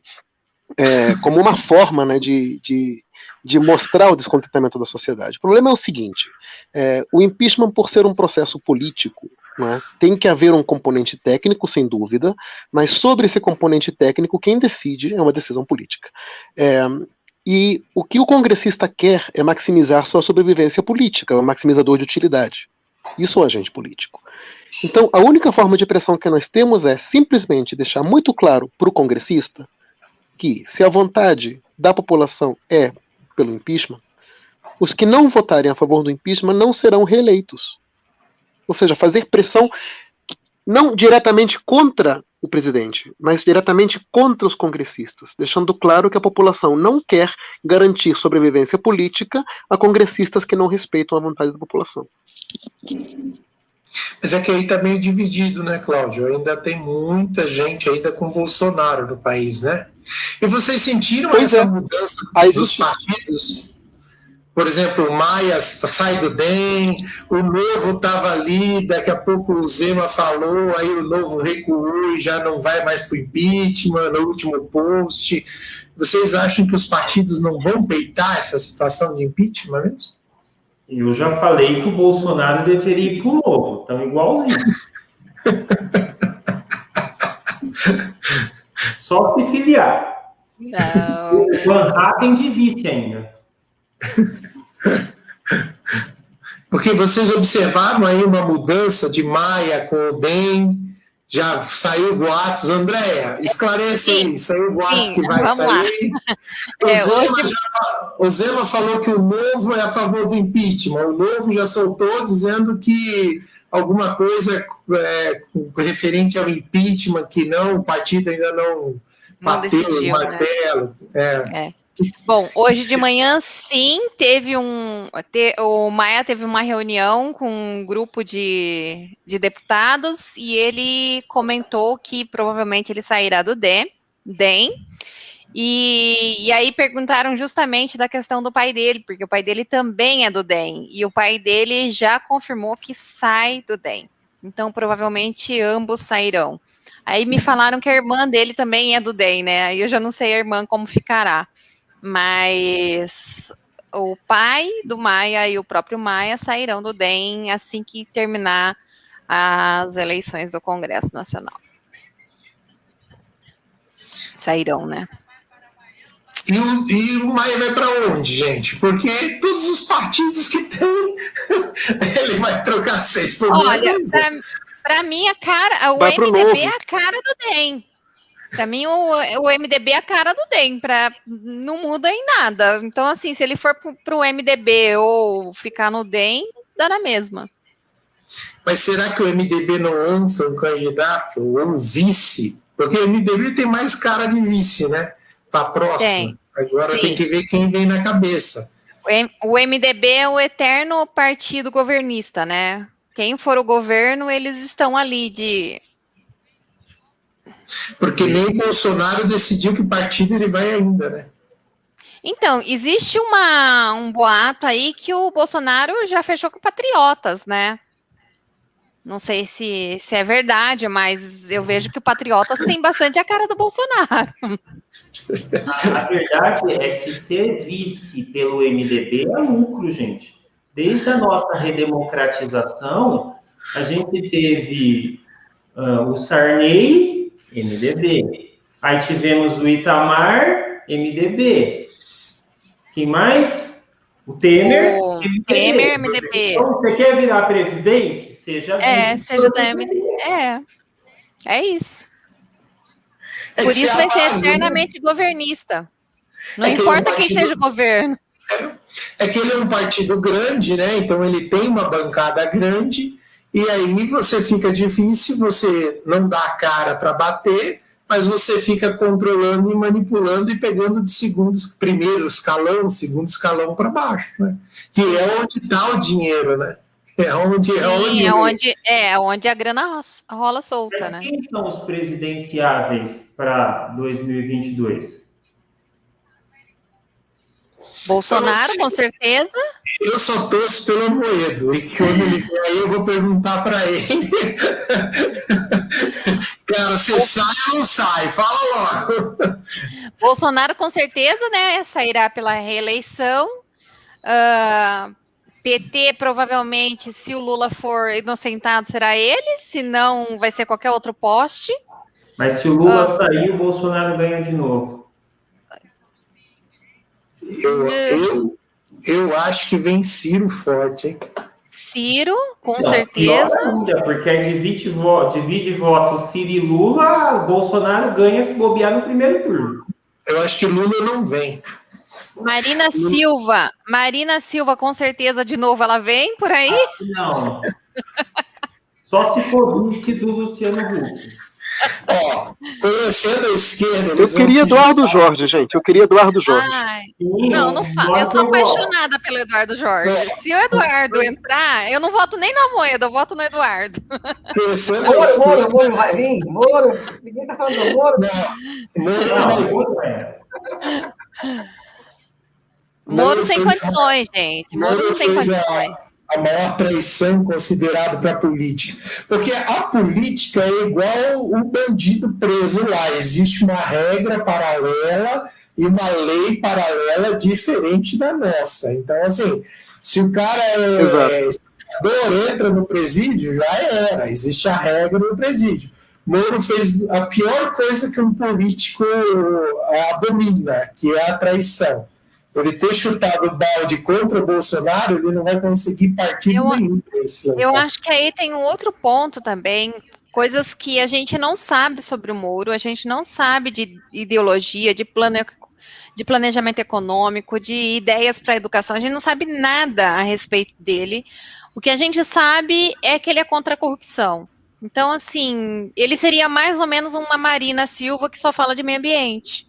como uma forma, né, de mostrar o descontentamento da sociedade. O problema é o seguinte, o impeachment, por ser um processo político, né, tem que haver um componente técnico, sem dúvida, mas sobre esse componente técnico, quem decide é uma decisão política. E o que o congressista quer é maximizar sua sobrevivência política, é um maximizador de utilidade. Isso é um agente político. Então, a única forma de pressão que nós temos é simplesmente deixar muito claro para o congressista que, se a vontade da população é pelo impeachment, os que não votarem a favor do impeachment não serão reeleitos. Ou seja, fazer pressão não diretamente contra o presidente, mas diretamente contra os congressistas, deixando claro que a população não quer garantir sobrevivência política a congressistas que não respeitam a vontade da população. Mas é que aí está meio dividido, né, Cláudio? Ainda tem muita gente ainda com Bolsonaro no país, né? E vocês sentiram essa mudança dos partidos? Por exemplo, o Maia sai do DEM, o Novo estava ali, daqui a pouco o Zema falou, aí o Novo recuou e já não vai mais para o impeachment, no último post. Vocês acham que os partidos não vão peitar essa situação de impeachment mesmo? Eu já falei que o Bolsonaro deveria ir para o Novo, estão igualzinho. Só se filiar. Não. O Van Hatten de vice ainda. Porque vocês observaram aí uma mudança de Maia com o DEM, já saiu boatos, Andréia, esclarece aí, saiu boatos que vai sair. O Zema falou que o Novo é a favor do impeachment, o Novo já soltou dizendo que alguma coisa referente ao impeachment, que não, o partido ainda não bateu o martelo. Né? Bom, hoje de manhã, sim, o Maia teve uma reunião com um grupo de deputados e ele comentou que provavelmente ele sairá do DEM, e aí perguntaram justamente da questão do pai dele, porque o pai dele também é do DEM, e o pai dele já confirmou que sai do DEM, então provavelmente ambos sairão. Aí me falaram que a irmã dele também é do DEM, né, aí eu já não sei a irmã como ficará. Mas o pai do Maia e o próprio Maia sairão do DEM assim que terminar as eleições do Congresso Nacional. Sairão, né? E o Maia vai para onde, gente? Porque todos os partidos que tem, ele vai trocar 6 por meia Olha, dúzia. para mim, o Vai pro MDB Novo. é a cara do DEM. Para mim, o MDB é a cara do DEM. Não muda em nada. Então, assim, se ele for para o MDB ou ficar no DEM, dá na mesma. Mas será que o MDB não lança um candidato ou um vice? Porque o MDB tem mais cara de vice, né? Para a próxima. Tem. Agora Sim. tem que ver quem vem na cabeça. O MDB é o eterno partido governista, né? Quem for o governo, eles estão ali de... Porque nem o Bolsonaro decidiu que partido ele vai ainda, né? Então, existe um boato aí que o Bolsonaro já fechou com Patriotas, né? Não sei se é verdade, mas eu vejo que o Patriotas tem bastante a cara do Bolsonaro. A verdade é que ser vice pelo MDB é lucro, gente. Desde a nossa redemocratização, a gente teve o Sarney, MDB. Aí tivemos o Itamar, MDB. Quem mais? O Temer, O Temer, MDB. Então, você quer virar presidente? Seja vice. Seja da MDB. É isso. Por que isso se vai ser base, eternamente governista. Não É que importa ele quem seja o governo. É que ele é um partido grande, né? Então ele tem uma bancada grande, e aí você fica difícil, você não dá a cara para bater, mas você fica controlando e manipulando e pegando de primeiro escalão, segundo escalão para baixo, né? Que é onde está o dinheiro, né? É onde a grana rola solta, Mas né? quem são os presidenciáveis para 2022? Bolsonaro, com certeza. Eu só torço pelo Amoedo, e que quando ele vier aí eu vou perguntar para ele. Cara, você sai ou não sai? Fala logo. Bolsonaro, com certeza, né? Sairá pela reeleição. PT, provavelmente, se o Lula for inocentado, será ele. Se não, vai ser qualquer outro poste. Mas se o Lula sair, o Bolsonaro ganha de novo. Eu acho que vem Ciro forte, hein? Ciro, com certeza. Ainda, porque aí divide voto Ciro e Lula, o Bolsonaro ganha se bobear no primeiro turno. Eu acho que Lula não vem. Marina Silva, com certeza, de novo, ela vem por aí? Não. Só se for vice do Luciano Huck. Ó, conhecendo a esquerda... Eu queria Eduardo Jorge, gente. Eu queria Eduardo Jorge. Ai, não fala. Eu sou apaixonada pelo Eduardo Jorge. Se o Eduardo entrar, eu não voto nem na Moeda, eu voto no Eduardo. Moro, vai vir. Moro. Ninguém tá falando do Moro. Moro sem condições, gente. Moro não tem condições. A maior traição considerada para a política. Porque a política é igual um bandido preso lá. Existe uma regra paralela e uma lei paralela diferente da nossa. Então, assim, se o cara é estuprador, entra no presídio, já era. Existe a regra no presídio. Moro fez a pior coisa que um político abomina, que é a traição. Ele ter chutado o balde contra o Bolsonaro, ele não vai conseguir partido nenhum. Eu acho que aí tem um outro ponto também, coisas que a gente não sabe sobre o Moro, a gente não sabe de ideologia, de planejamento econômico, de ideias para a educação, a gente não sabe nada a respeito dele. O que a gente sabe é que ele é contra a corrupção. Então, assim, ele seria mais ou menos uma Marina Silva que só fala de meio ambiente.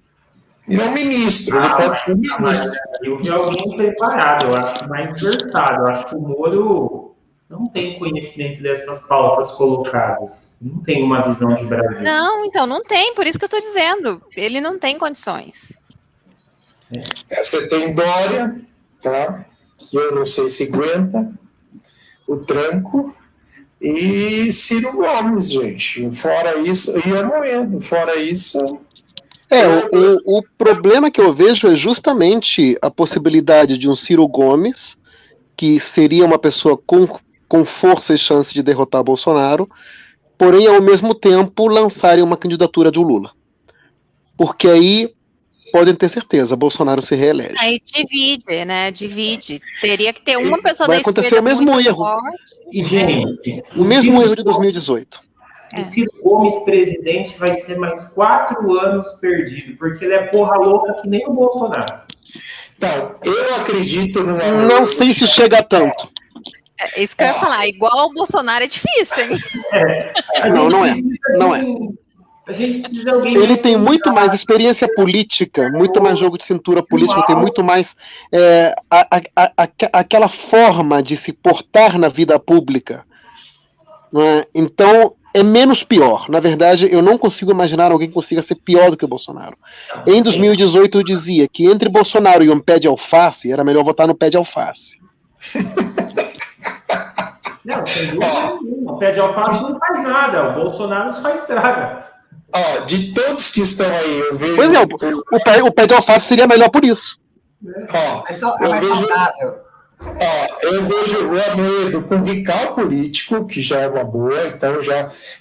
Ele é um ministro, ele pode ser ministro. Eu vi alguém preparado, eu acho mais versado. Eu acho que o Moro não tem conhecimento dessas pautas colocadas. Não tem uma visão de Brasil. Não, então, não tem, por isso que eu estou dizendo. Ele não tem condições. Você tem Dória, tá? Que eu não sei se aguenta, o tranco, e Ciro Gomes, gente. Fora isso, e Amoedo. Fora isso... O problema que eu vejo é justamente a possibilidade de um Ciro Gomes, que seria uma pessoa com força e chance de derrotar Bolsonaro, porém, ao mesmo tempo, lançarem uma candidatura de um Lula. Porque aí, podem ter certeza, Bolsonaro se reelege. Aí divide, né? Divide. Teria que ter uma pessoa Vai da acontecer esquerda o mesmo muito erro. forte. E, gente, O mesmo erro de 2018. O Ciro Gomes presidente vai ser mais 4 anos perdido, porque ele é porra louca que nem o Bolsonaro. Então, eu acredito no... Não sei se chega a tanto. É isso que eu ia falar. Igual o Bolsonaro é difícil, hein? Não é. A gente precisa de alguém... Ele tem muito mais experiência política, muito mais jogo de cintura político, tem muito mais aquela forma de se portar na vida pública. Né? Então, é menos pior. Na verdade, eu não consigo imaginar alguém que consiga ser pior do que o Bolsonaro. Em 2018, eu dizia que entre Bolsonaro e um pé de alface, era melhor votar no pé de alface. Não, sem dúvida nenhuma. O pé de alface não faz nada, o Bolsonaro só estraga. De todos que estão aí, eu vejo... Pois é, o pé de alface seria melhor por isso. Eu vejo o Amoedo com vical político, que já é uma boa, então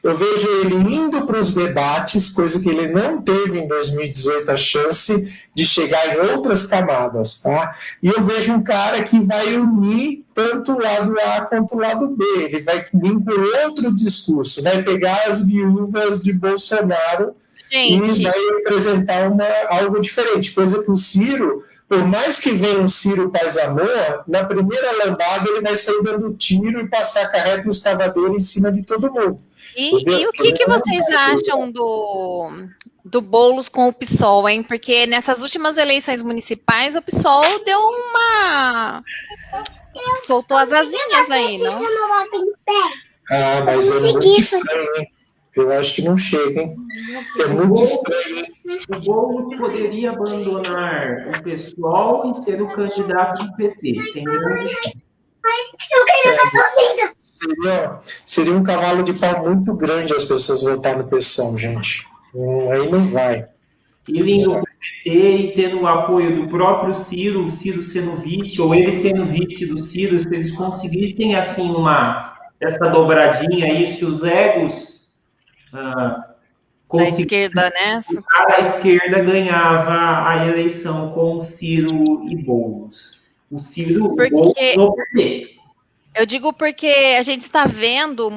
eu vejo ele indo para os debates, coisa que ele não teve em 2018 a chance de chegar em outras camadas, tá? E eu vejo um cara que vai unir tanto o lado A quanto o lado B, ele vai vir com outro discurso, vai pegar as viúvas de Bolsonaro e vai apresentar algo diferente, coisa que o Ciro... Por mais que venha um Ciro Paz Amor, na primeira lambada ele vai sair dando tiro e passar carreta e escavadeira em cima de todo mundo. E o que vocês acham do Boulos com o PSOL, hein? Porque nessas últimas eleições municipais o PSOL deu soltou as asinhas aí, não? Mas é muito estranho, hein? Eu acho que não chega, hein? É muito estranho, hein? O Boulos poderia abandonar o pessoal e ser o candidato do PT. Tem grande chance. Seria um cavalo de pau muito grande as pessoas votarem no PSOL, gente. Aí não vai. Ele indo para o PT e tendo o apoio do próprio Ciro, o Ciro sendo vice, ou ele sendo vice do Ciro, se eles conseguissem, assim, essa dobradinha aí, se os egos... da esquerda, né? A esquerda ganhava a eleição com Ciro e Boulos. O Ciro Boulos no PT. Eu digo porque a gente está vendo,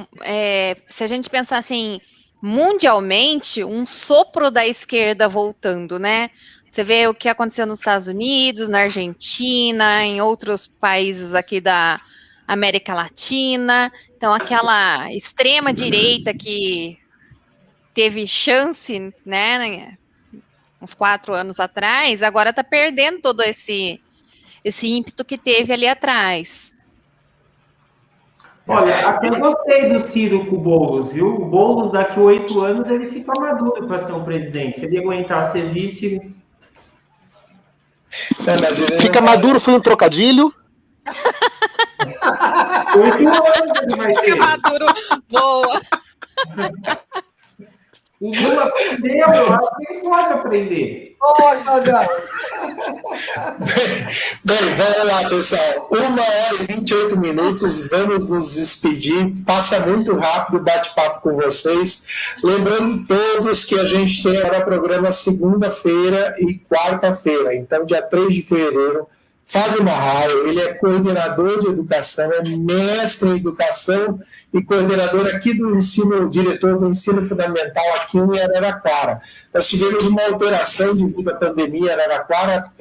se a gente pensar assim, mundialmente, um sopro da esquerda voltando, né? Você vê o que aconteceu nos Estados Unidos, na Argentina, em outros países aqui da América Latina. Então, aquela extrema direita que teve chance, né, uns 4 anos atrás, agora está perdendo todo esse ímpeto que teve ali atrás. Olha, até gostei do Ciro com o Boulos, viu? O Boulos, daqui a 8 anos, ele fica maduro para ser um presidente. Se ele aguentar ser vice... Fica maduro foi um trocadilho. 8 anos ele vai ter. Fica maduro, boa. O Lula aprendeu, eu acho que ele pode aprender. Bem, vamos lá, pessoal. 1h e 28 minutos, vamos nos despedir. Passa muito rápido o bate-papo com vocês. Lembrando todos que a gente tem agora programa segunda-feira e quarta-feira. Então, dia 3 de fevereiro, Fábio Marraio, ele é coordenador de educação, é mestre em educação e coordenador aqui do ensino, diretor do ensino fundamental aqui em Araraquara. Nós tivemos uma alteração devido à pandemia, Araraquara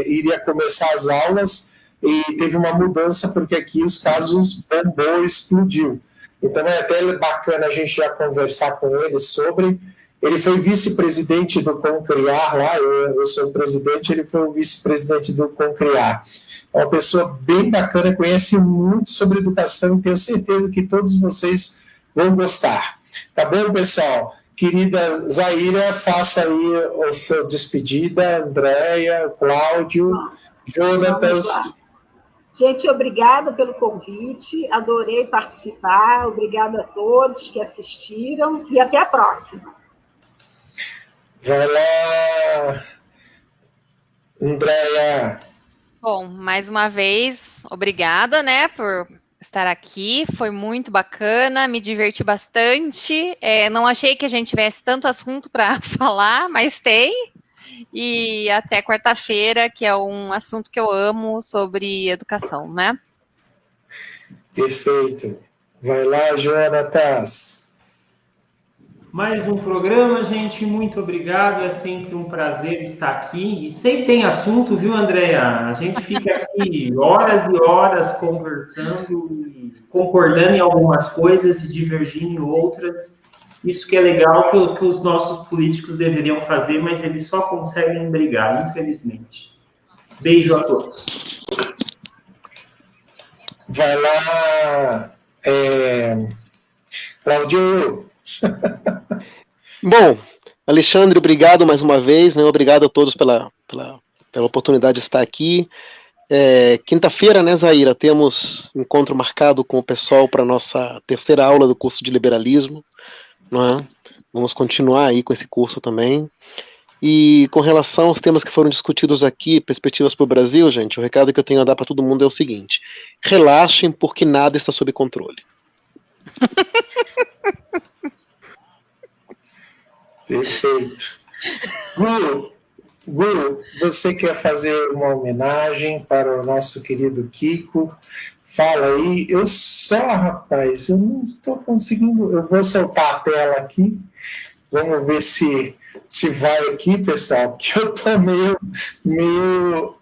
iria começar as aulas e teve uma mudança porque aqui os casos bombou, explodiu. Então é até bacana a gente já conversar com ele sobre... Ele foi vice-presidente do Concriar lá, eu sou o presidente, ele foi o vice-presidente do Concriar. É uma pessoa bem bacana, conhece muito sobre educação e tenho certeza que todos vocês vão gostar. Tá bom, pessoal? Querida Zaira, faça aí a sua despedida, Andréia, Cláudio, Jonatas. Gente, obrigada pelo convite, adorei participar, obrigada a todos que assistiram e até a próxima. Vai lá, Andréia. Bom, mais uma vez, obrigada, né, por estar aqui. Foi muito bacana, me diverti bastante. Não achei que a gente tivesse tanto assunto para falar, mas tem. E até quarta-feira, que é um assunto que eu amo sobre educação, né? Perfeito. Vai lá, Jonatas. Mais um programa, gente. Muito obrigado. É sempre um prazer estar aqui. E sempre tem assunto, viu, Andréia? A gente fica aqui horas e horas conversando e concordando em algumas coisas e divergindo em outras. Isso que é legal que os nossos políticos deveriam fazer, mas eles só conseguem brigar, infelizmente. Beijo a todos. Vai lá, Claudio. Bom, Alexandre, obrigado mais uma vez, né? Obrigado a todos pela oportunidade de estar aqui. Quinta-feira, né, Zaira, temos encontro marcado com o pessoal para a nossa terceira aula do curso de liberalismo, não é? Vamos continuar aí com esse curso também. E com relação aos temas que foram discutidos aqui, perspectivas para o Brasil, gente, o recado que eu tenho a dar para todo mundo é o seguinte: relaxem, porque nada está sob controle. Perfeito. Gu, você quer fazer uma homenagem para o nosso querido Kiko? Fala aí. Rapaz, eu não estou conseguindo. Eu vou soltar a tela aqui. Vamos ver se vai aqui, pessoal, que eu estou meio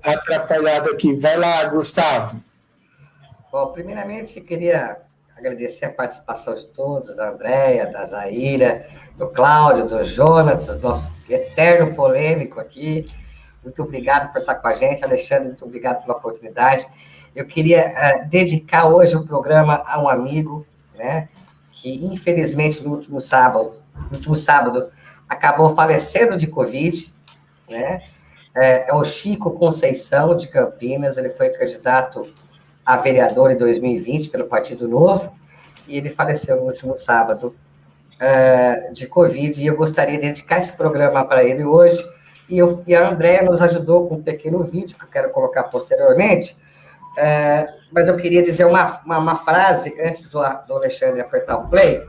atrapalhado aqui. Vai lá, Gustavo. Bom, primeiramente, queria agradecer a participação de todos, da Andréia, da Zaira, do Cláudio, do Jonas, nosso eterno polêmico aqui. Muito obrigado por estar com a gente. Alexandre, muito obrigado pela oportunidade. Eu queria dedicar hoje o programa a um amigo, né, que, infelizmente, no último sábado, acabou falecendo de Covid, né? É o Chico Conceição, de Campinas. Ele foi candidato a vereador em 2020 pelo Partido Novo, e ele faleceu no último sábado de Covid, e eu gostaria de dedicar esse programa para ele hoje, e a Andréia nos ajudou com um pequeno vídeo, que eu quero colocar posteriormente, mas eu queria dizer uma frase, antes do Alexandre apertar o play,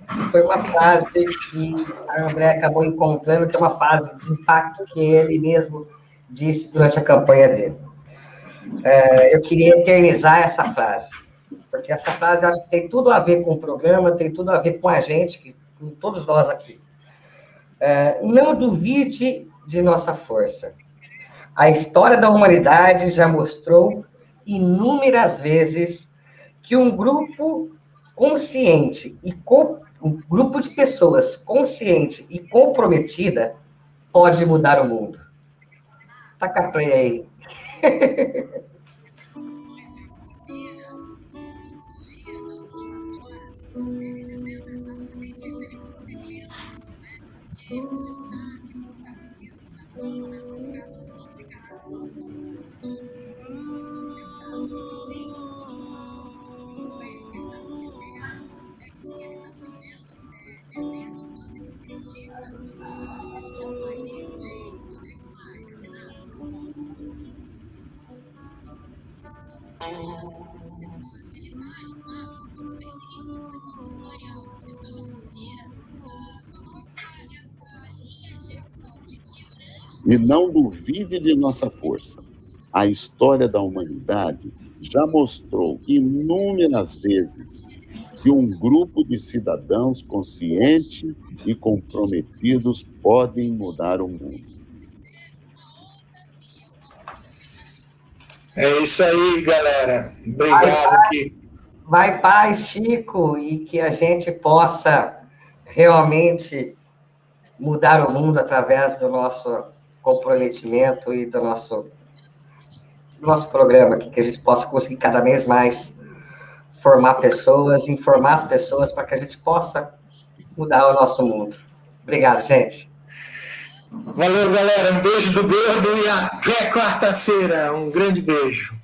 que foi uma frase que a Andréia acabou encontrando, que é uma frase de impacto que ele mesmo disse durante a campanha dele. Eu queria eternizar essa frase, porque essa frase eu acho que tem tudo a ver com o programa, tem tudo a ver com a gente, com todos nós aqui. Não duvide de nossa força. A história da humanidade já mostrou inúmeras vezes que um grupo consciente um grupo de pessoas consciente e comprometida pode mudar o mundo. Taca a play aí. E não duvide de nossa força. A história da humanidade já mostrou inúmeras vezes que um grupo de cidadãos conscientes e comprometidos podem mudar o mundo. É isso aí, galera. Obrigado. Vai paz, Chico, e que a gente possa realmente mudar o mundo através do nosso comprometimento e do nosso programa, que a gente possa conseguir cada vez mais formar pessoas, informar as pessoas para que a gente possa mudar o nosso mundo. Obrigado, gente. Valeu, galera. Um beijo do gordo e até quarta-feira. Um grande beijo.